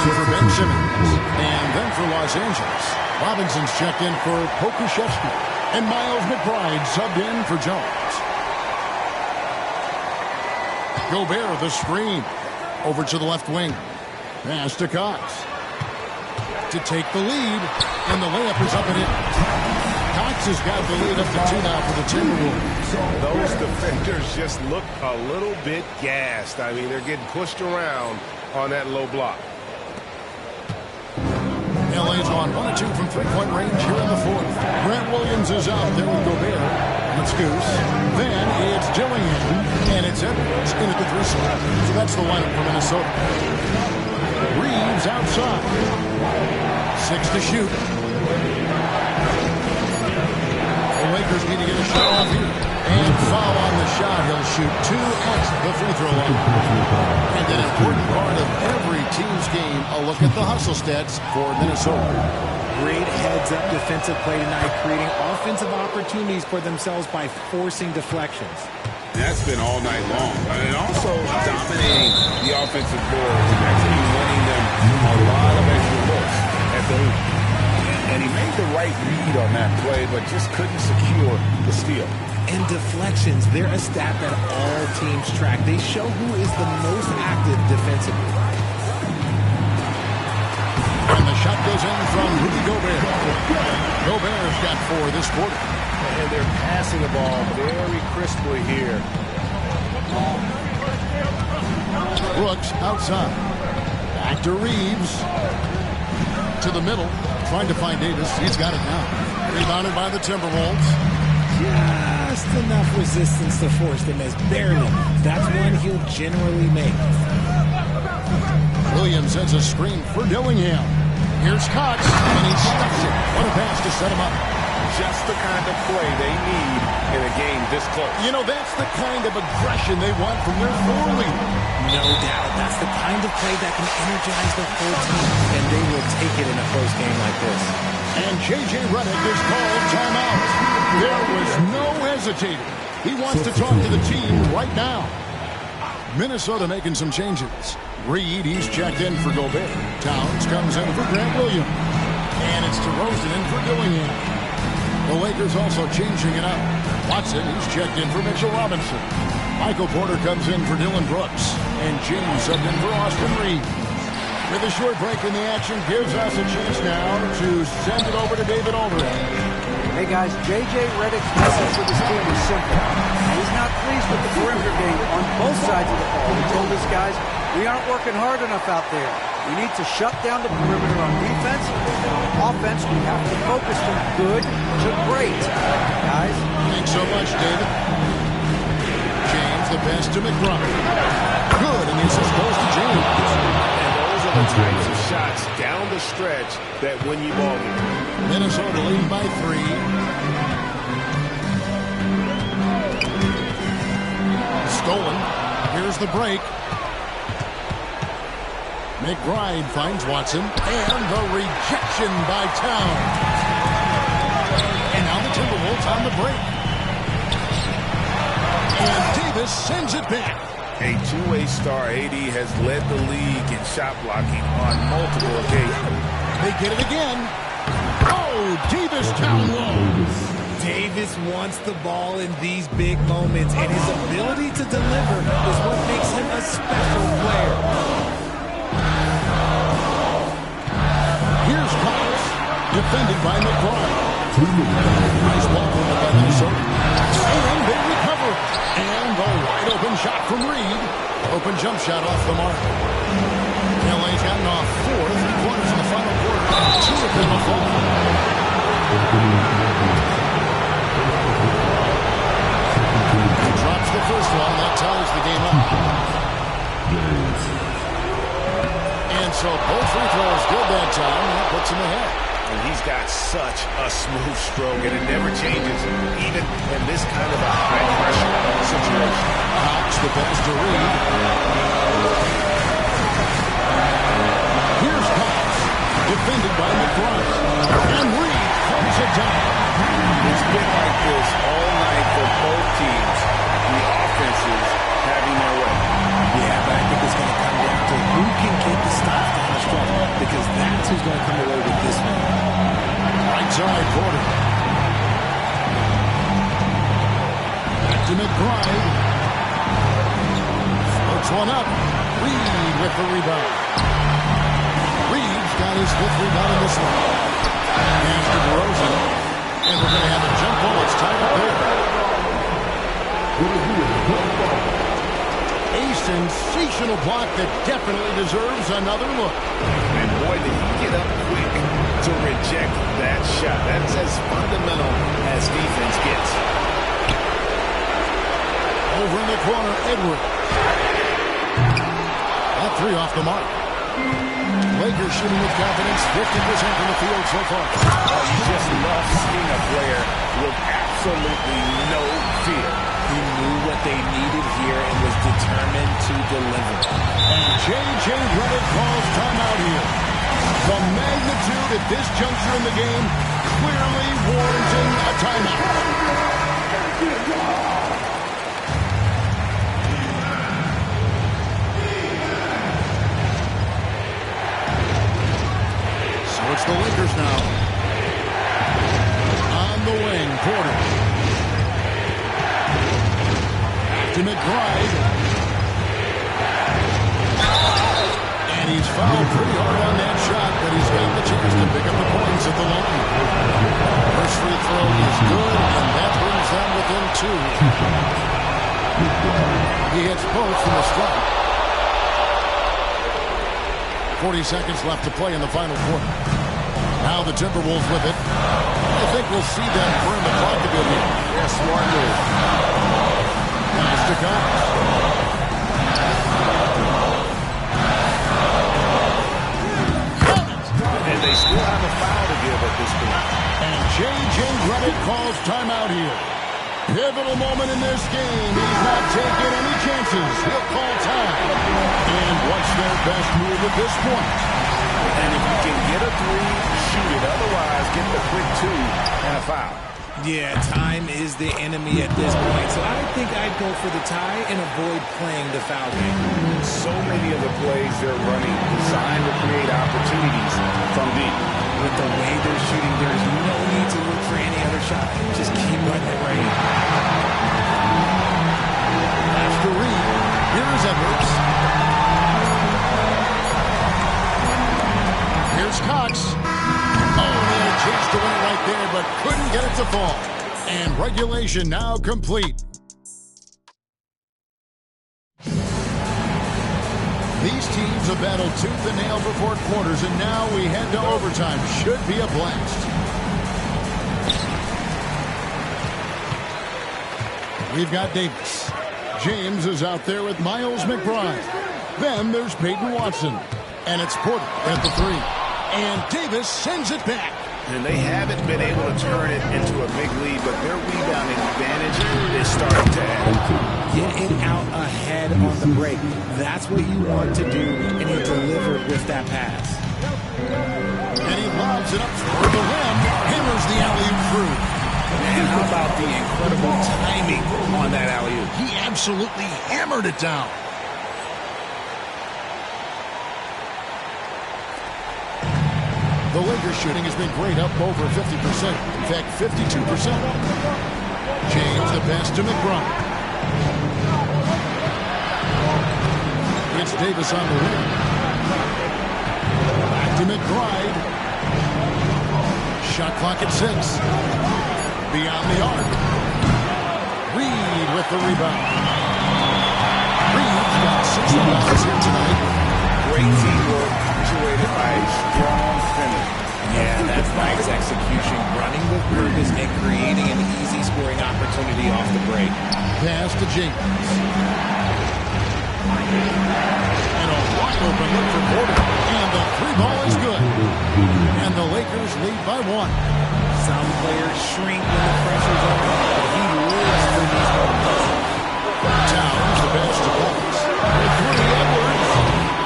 For Ben Simmons. And then for Los Angeles, Robinson's checked in for Pokuševski. And Miles McBride subbed in for Jones. Gobert the screen. Over to the left wing. Pass to Cox. To take the lead. And the layup is up and in. Cox has got the lead up to 2 now for the Timberwolves. Those defenders just look a little bit gassed. I mean, they're getting pushed around on that low block. LA's on 1-2 from 3-point range here in the 4th. Grant Williams is out there with Gobert. It's Goose. Then it's Dillingham. And it's Edwards in at the 3 slot. So that's the lineup for Minnesota. Reeves outside. 6 to shoot. The Lakers need to get a shot off here. And foul on the shot. He'll shoot 2 at the free throw line. And an important part of every team's game, a look at the hustle stats for Minnesota. Great heads-up defensive play tonight, creating offensive opportunities for themselves by forcing deflections. That's been all night long. And also dominating the offensive boards and actually winning them a lot of extra looks at the hoop. And he made the right read on that play, but just couldn't secure the steal. And deflections, they're a stat that all teams track. They show who is the most active defensively. And the shot goes in from Rudy Gobert. Gobert's got 4 this quarter. And they're passing the ball very crisply here. Brooks outside. Back to Reeves. To the middle. Trying to find Davis. He's got it now. Rebounded by the Timberwolves. Just enough resistance to force the miss. Barely. That's one he'll generally make. Williams sends a screen for Dillingham. Here's Cox, and he stuffs it. What a pass to set him up. Just the kind of play they need in a game this close. You know, that's the kind of aggression they want from their floor leader. No doubt. That's the kind of play that can energize the whole team, and they will take it in a close game like this. And J.J. Redick is called timeout. There was no hesitating. He wants to talk to the team right now. Minnesota making some changes. Reed, he's checked in for Gobert. Towns comes in for Grant Williams. And it's DeRozan in for Dillingham. The Lakers also changing it up. Watson, he's checked in for Mitchell Robinson. Michael Porter comes in for Dylan Brooks. And James subbed in for Austin Reeves. With a short break in the action, gives us a chance now to send it over to David Aldridge. Hey guys, J.J. Redick's message for this team is simple. He's not pleased with the perimeter game on both sides of the ball. He told his guys, we aren't working hard enough out there. We need to shut down the perimeter on defense. On offense, we have to focus from good to great. Guys? Thanks so much, David. James, the pass to McBride. Good, and the assist goes to James. And those are the types of shots down the stretch that win you ball games. Minnesota leading by 3. Stolen. Here's the break. McBride finds Watson. And the rejection by Towns. And now the Timberwolves on the break. And Davis sends it back. A two-way star, AD has led the league in shot blocking on multiple occasions. They get it again. Oh, Davis down low. Davis wants the ball in these big moments, and his ability to deliver is what makes him a special player. Here's Cox, defended by McBride. Nice ball movement by Minnesota. And they recover. And the wide open shot from Reed. Open jump shot off the mark. LA's gotten off 4, 3 quarters in the final quarter. 2 of them are full. He drops the first one. That ties the game up. And so both free throws good that time. That puts him ahead. And he's got such a smooth stroke, and it never changes, even in this kind of a high-pressure situation. Cox, the pass to Reed. Here's Cox, defended by McBride. And Reed comes it down. It's been like this all night for both teams. The offenses having their way. Yeah, but I think it's going to come down to who can get the stop down the stretch, because that's who's going to come away with this one. Right side, Porter. Back to McBride. Floats one up. Reed with the rebound. Reed's got his 5th rebound in this one. Pass to DeRozan. And we're going to have a jump ball. It's tied up there. A sensational block that definitely deserves another look. And boy, did he get up quick to reject that shot. That's as fundamental as defense gets. Over in the corner, Edwards. That 3 off the mark. Lakers shooting with confidence, 50% from the field so far. Oh, you just love seeing a player with absolutely no fear. He knew what they needed here and was determined to deliver. And J.J. Redick calls timeout here. The magnitude at this juncture in the game clearly warranting a timeout. So it's the Lakers now. On the wing, Porter. To McBride. And he's fouled pretty hard on that shot, but he's got the chance to pick up the points at the line. First free throw is good, and that brings them within 2. He hits both from the strike. 40 seconds left to play in the final quarter. Now the Timberwolves with it. I think we'll see them burn the clock a bit here. Yeah, smart move. Pass to Cox. And they still have a foul to give at this point. And J.J. Redick calls timeout here. Pivotal moment in this game. He's not taking any chances. He'll call time. And what's their best move at this point? And if you can get a three, shoot it. Otherwise, get the quick two and a foul. Yeah, time is the enemy at this point. So I think I'd go for the tie and avoid playing the foul game. So many of the plays they're running designed to create opportunities from deep. With the way they're shooting, there's no need to look for any other shot. Just keep letting it rain. After Reed, here's Edwards. Here's Cox. Oh, they had a chance to win it right there, but couldn't get it to fall. And regulation now complete. These teams have battled tooth and nail for 4 quarters, and now we head to overtime. Should be a blast. We've got Davis. James is out there with Miles McBride. Then there's Peyton Watson. And it's Porter at the 3. And Davis sends it back. And they haven't been able to turn it into a big lead, but their rebounding advantage is starting to add. Get it out ahead on the break. That's what you want to do, and he delivered with that pass. And he lobs it up toward the rim. Hammers the alley-oop through. And how about the incredible timing on that alley-oop? He absolutely hammered it down. The Lakers shooting has been great, up over 50%. In fact, 52%. James, the pass to McBride. It's Davis on the wing. Back to McBride. Shot clock at 6. Beyond the arc. Reed with the rebound. Reed's got 6 rebounds here tonight. Great teamwork, punctuated by a strong finish. Yeah, that's nice execution. Running with purpose and creating an easy scoring opportunity off the break. Pass to James. And a wide open look for Porter. And the 3-ball is good. And the Lakers lead by 1. Some players shrink when the pressure's on, but he lives for these moments. Towns, the pass to Cox. Edwards.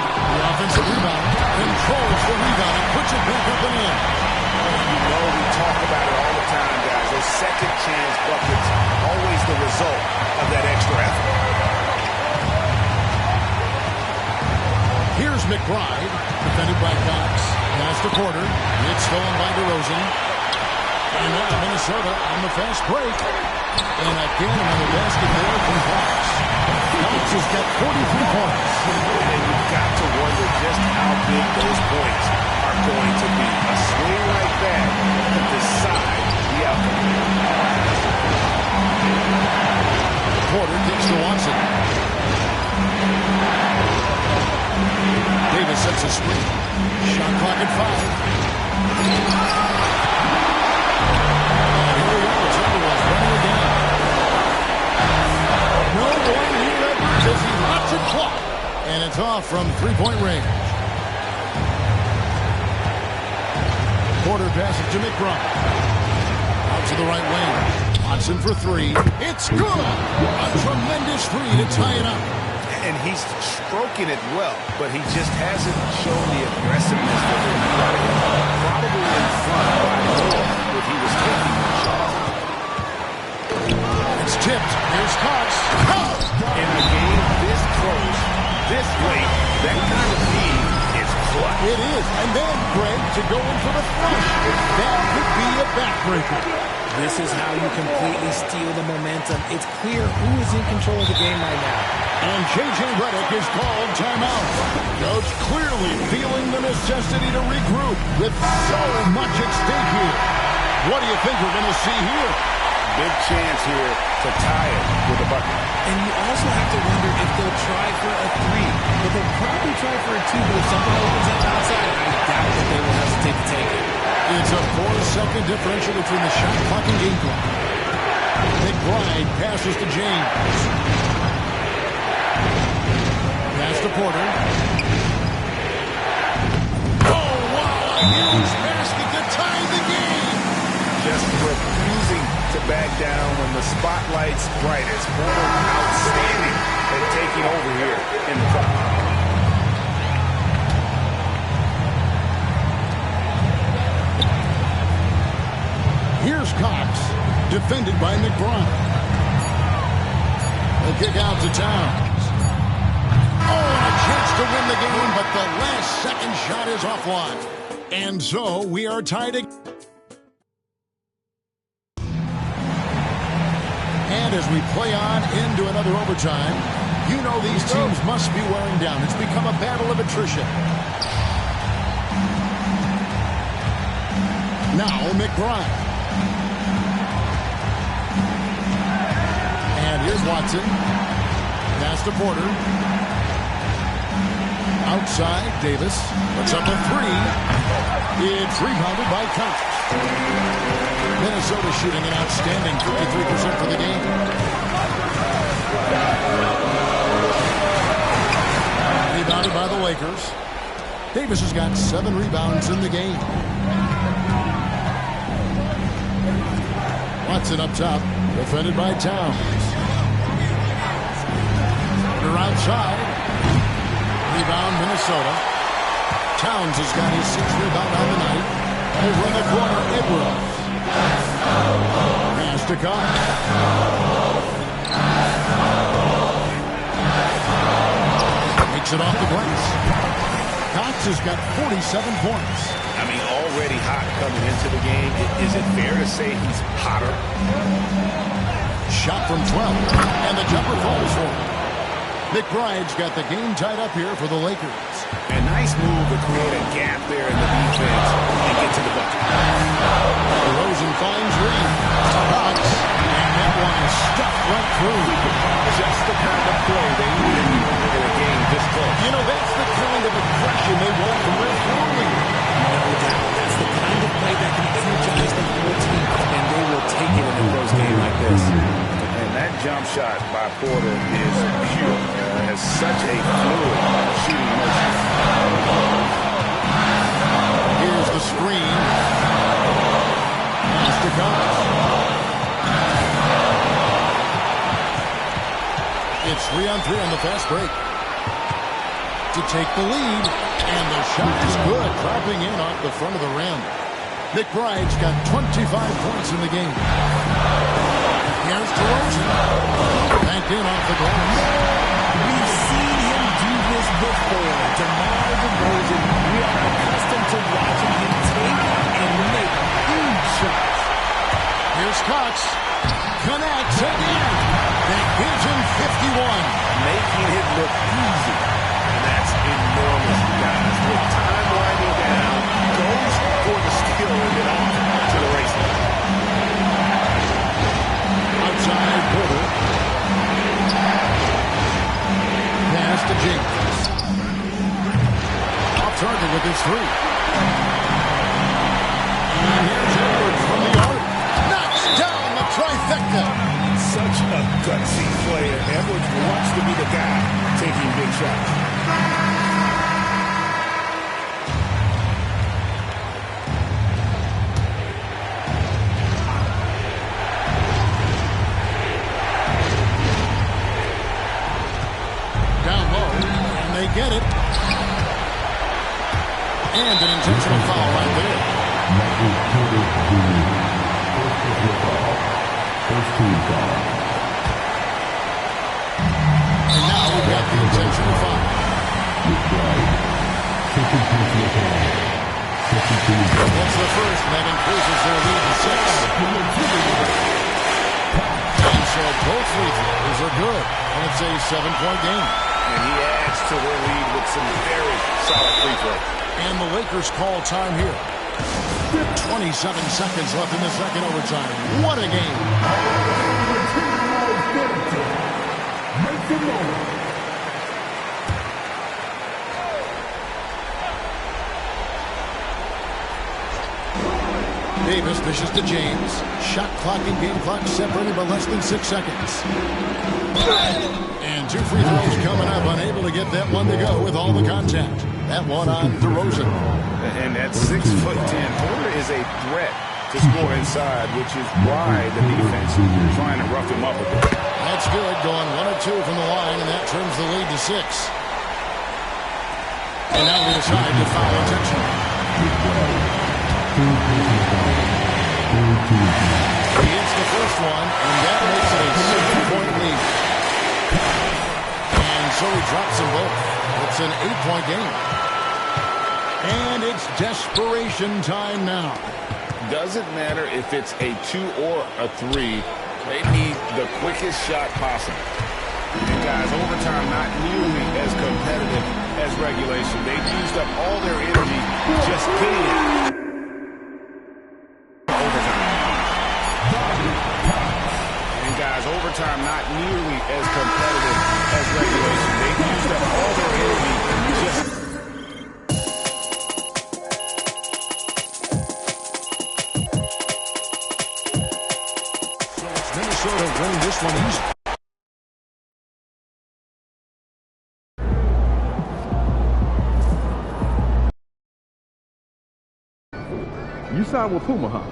The offensive rebound. Controls the rebound and puts it back up and in. You know we talk about it all the time, guys. Those second chance buckets, always the result of that extra effort. Here's McBride, defended by Cox. Pass to Porter. It's stolen by DeRozan. And now Minnesota on the fast break. And again, another basket there from Cox. Cox has got 43 points. And you've got to wonder just how big those points are going to be. A swing like that could decide the outcome. Porter kicks to Watson. Davis sets a screen. Shot clock at 5. And here we are. Timberwolves running again. No going here, Edwards, as he lets it clock. And it's off from 3-point range. Porter passes to McBride. Out to the right wing. Watson for 3. It's good. A tremendous 3 to tie it up. And he's stroking it well, but he just hasn't shown the aggressiveness that they need out of him. Probably in front by more if he was taking the shot. It's tipped. Here's Cox. In a game this close, this late, that kind of lead is clutch. It is. And then Greg to go in for the flush. That could be a backbreaker. This is how you completely steal the momentum. It's clear who is in control of the game right now. And J.J. Redick is called timeout. Coach clearly feeling the necessity to regroup with so much at stake here. What do you think we're going to see here? big chance here to tie it with a bucket. And you also have to wonder if they'll try for a 3. But they'll probably try for a 2, but if something opens up outside, I doubt that they will hesitate to take it. It's a 4-second differential between the shot clock and game clock. McBride passes to James. Pass to Porter. Oh, wow! A huge basket to tie the game. Just refusing to back down when the spotlight's brightest. Porter outstanding at taking over here in the front. Here's Cox, defended by McBride. The kick out to Towns. Oh, and a chance to win the game, but the last second shot is offline. And so we are tied again. And as we play on into another overtime, you know these teams must be wearing down. It's become a battle of attrition. Now McBride. And here's Watson. Pass to Porter. Outside, Davis. Puts up a 3. It's rebounded by Cox. Minnesota shooting an outstanding 53% for the game. Rebounded by the Lakers. Davis has got 7 rebounds in the game. Watson up top, defended by Towns. Outside. Rebound, Minnesota. Towns has got his 6th rebound on the night. Over in the corner, Edwards. Pass to Cox. Makes it off the glass. Cox has got 47 points. I mean, already hot coming into the game. Is it fair to say he's hotter? Shot from 12, and the jumper falls for him. McBride's got the game tied up here for the Lakers. A nice move to create a gap there in the defense and get to the bucket. DeRozan finds Reed. Cox, and that one is stuffed right through. Just the kind of play they need in a game this close. You know, that's the kind of aggression they want from Red Forward. No doubt. That's the kind of play that can energize the whole team, and they will take it in a close game like this. And that jump shot by Porter is pure. Has such a fluid shooting motion. Here's the screen. Pass to Cox. It's 3-on-3 on the fast break. To take the lead, and the shot is good, dropping in off the front of the rim. McBride's got 25 points in the game. Here's DeRozan. Banked in off the glass. We've seen him do this before. DeMar DeRozan, we are accustomed to watching him take and make huge shots. Here's Cox. Connects again. That gives him 51. Making it look easy. And that's enormous, guys. With time winding down, goes for the steal and get off to the races. Outside Porter. Pass to James. Off target with his 3. And here's Edwards from the arc. Knocks down the trifecta. Such a gutsy player. Edwards wants to be the guy taking big shots. Get it. And an intentional foul right there. And now we've got the intentional foul. That's the first, and that increases their lead to 6. And so both free throws are good, and it's a 7-point game. And he adds to their lead with some very solid free throws. And the Lakers call time here. 27 seconds left in the second overtime. What a game. Davis dishes to James. Shot clock and game clock separated by less than 6 seconds. And 2 free throws coming up. Unable to get that one to go with all the contact. That one on DeRozan. And at 6'10", Porter is a threat to score inside, which is why the defense is trying to rough him up a bit. That's good. Going 1 of 2 from the line, and that turns the lead to 6. And now we decide to foul intentional. He hits the first one, and that makes it a 7-point lead. And so he drops them both. It's an 8-point game. And it's desperation time now. Doesn't matter if it's a 2 or a 3. They need the quickest shot possible. And guys, overtime not nearly as competitive as regulation. They've used up all their energy just getting it. Overtime not nearly as competitive as regulation. They've used up all their energy just... So it's Minnesota winning this one easy. You signed with Puma, huh?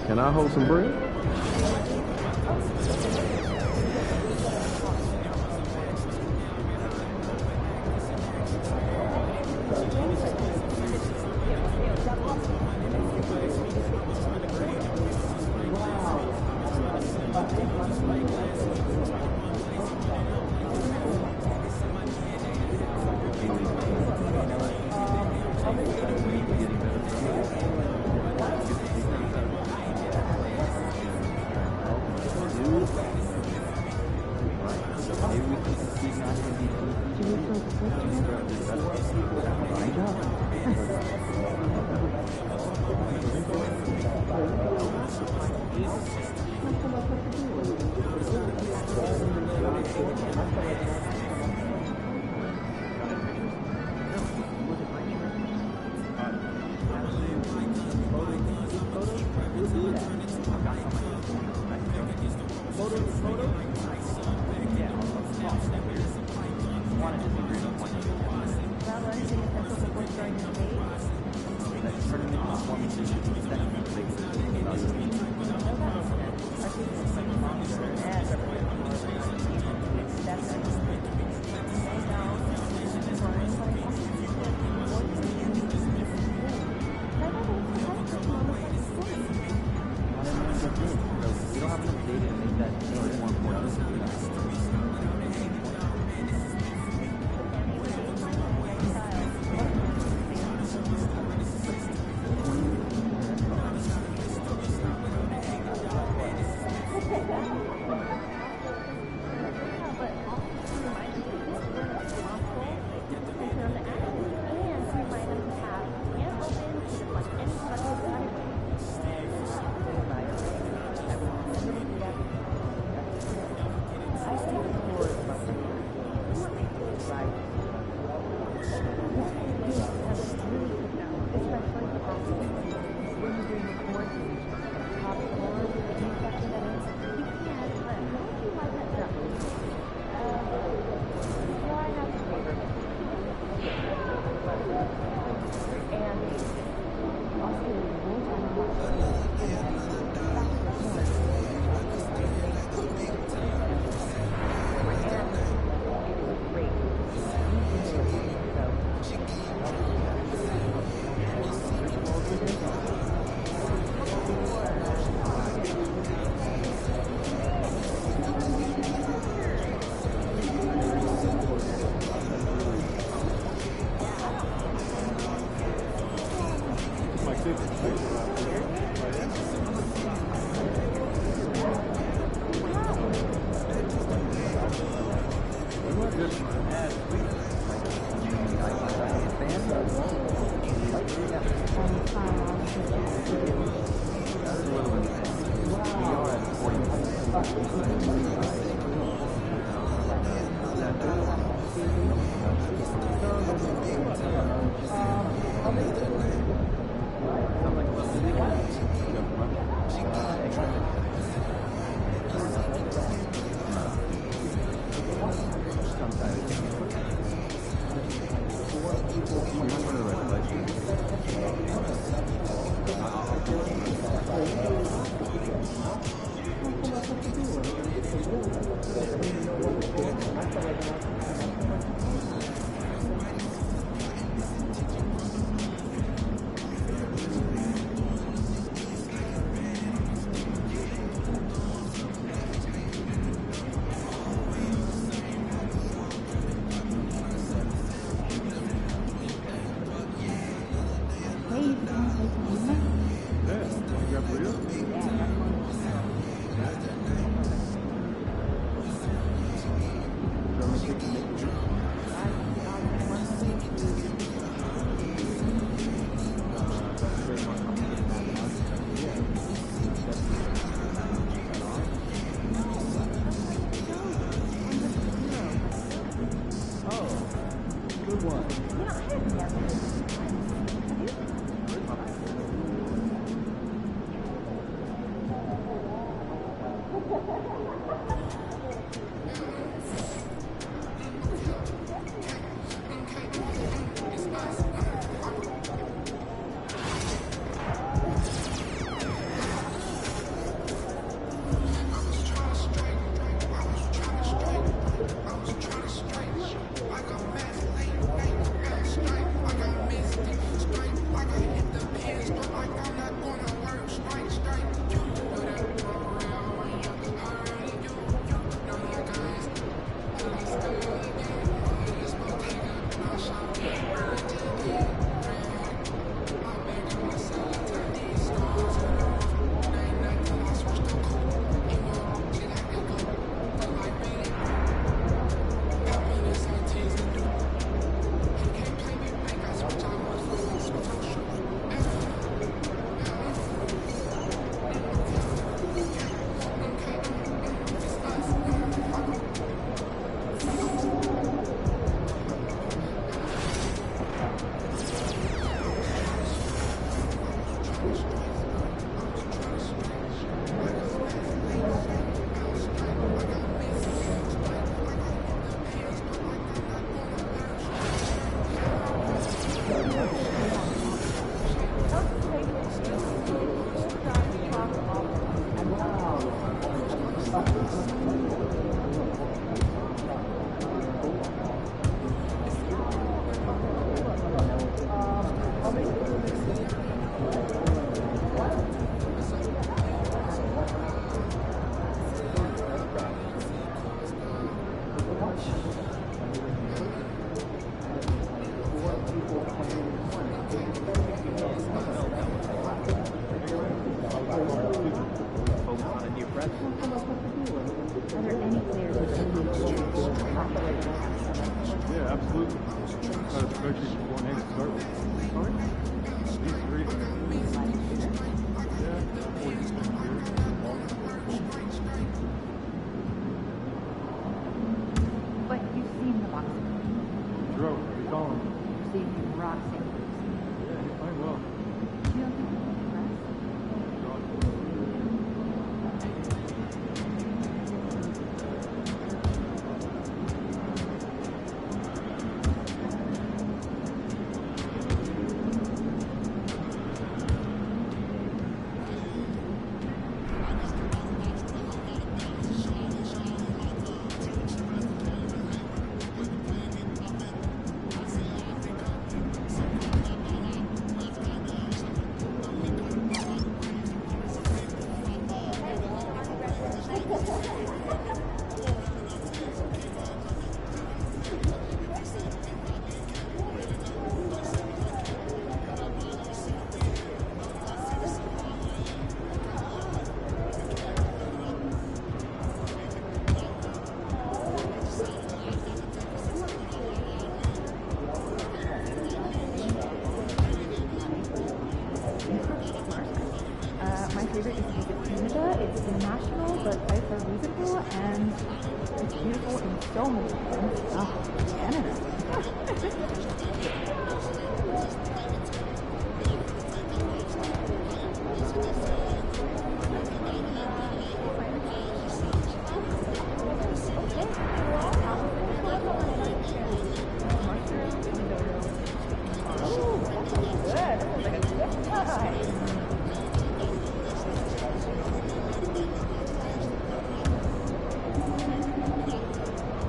Can I hold some bread?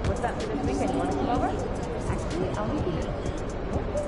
What's up for this weekend? You want to come over? Actually, I'll meet you.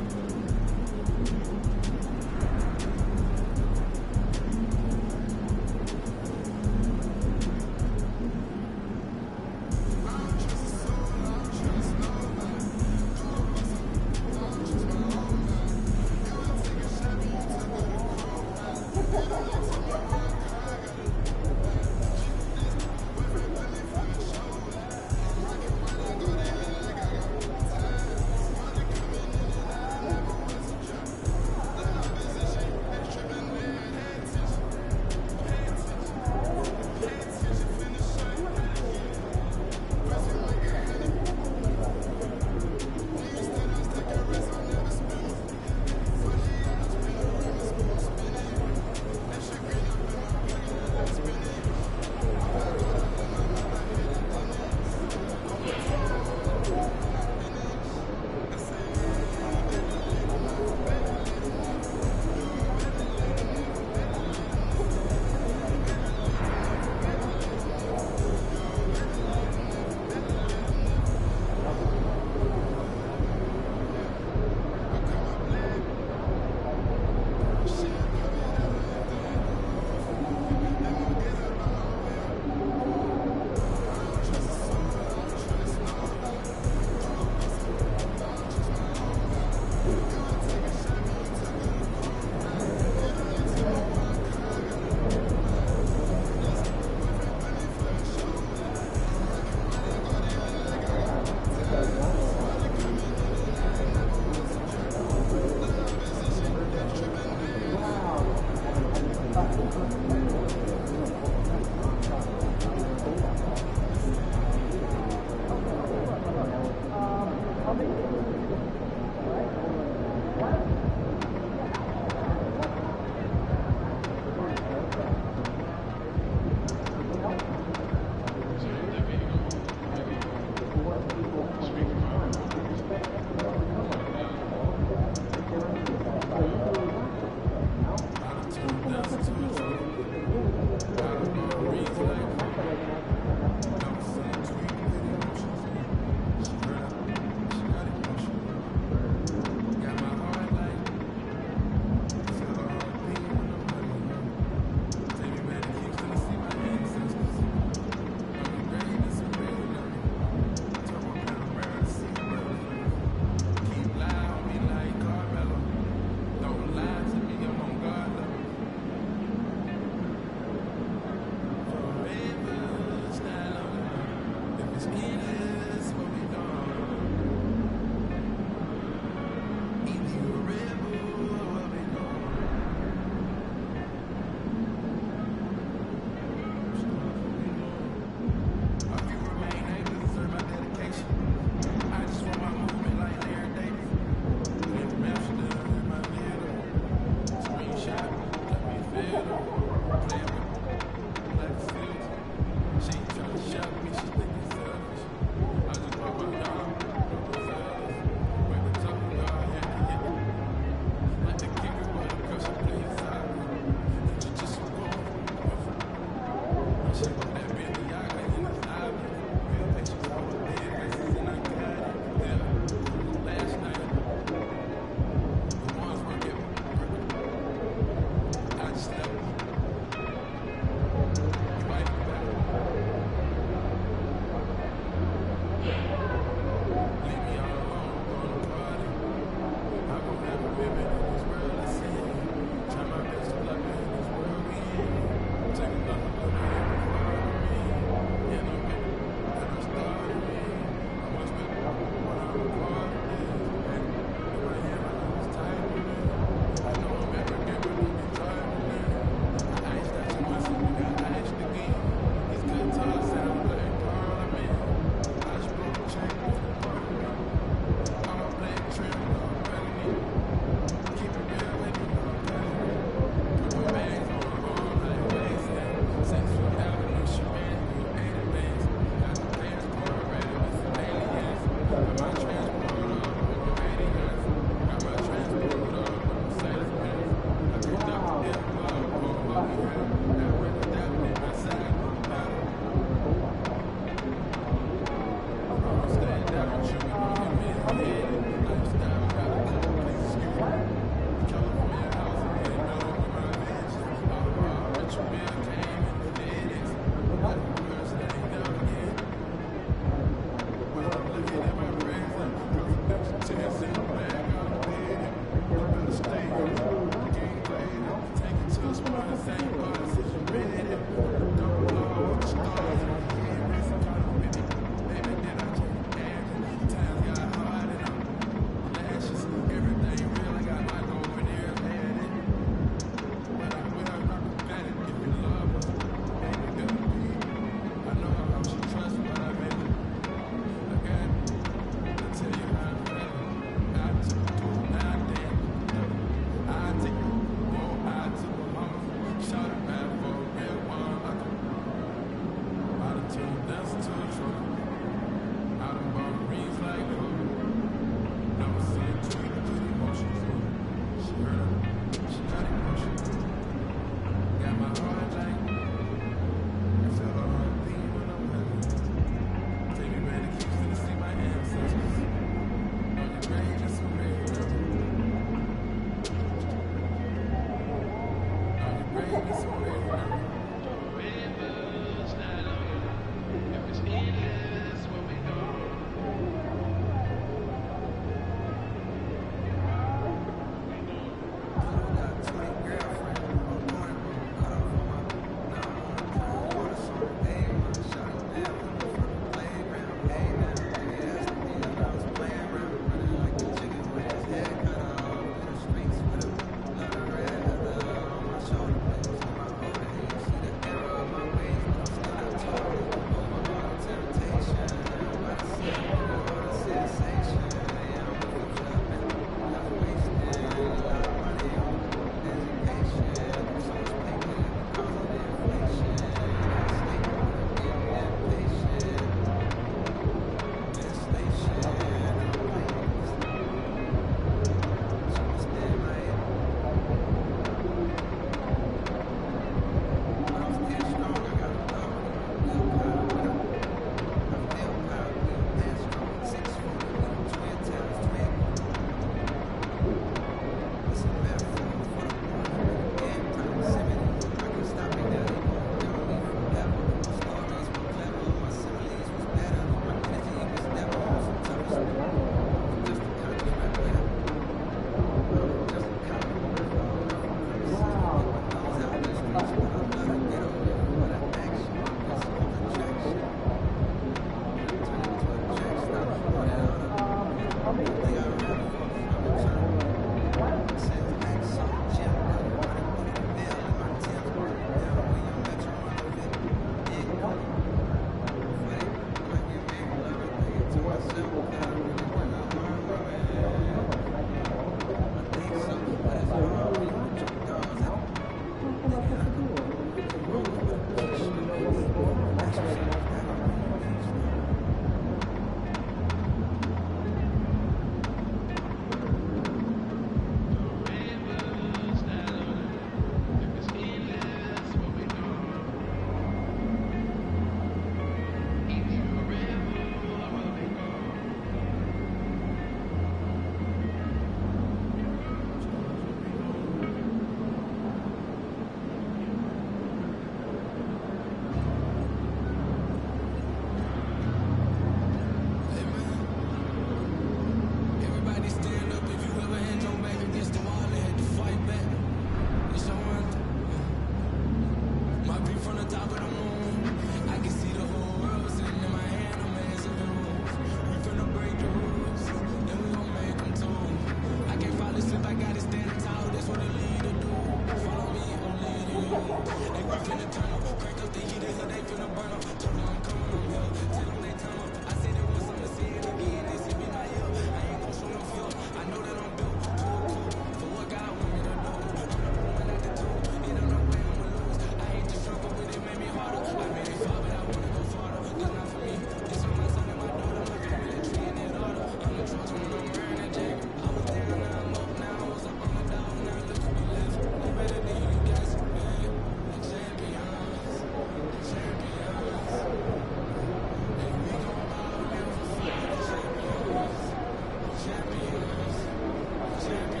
is in.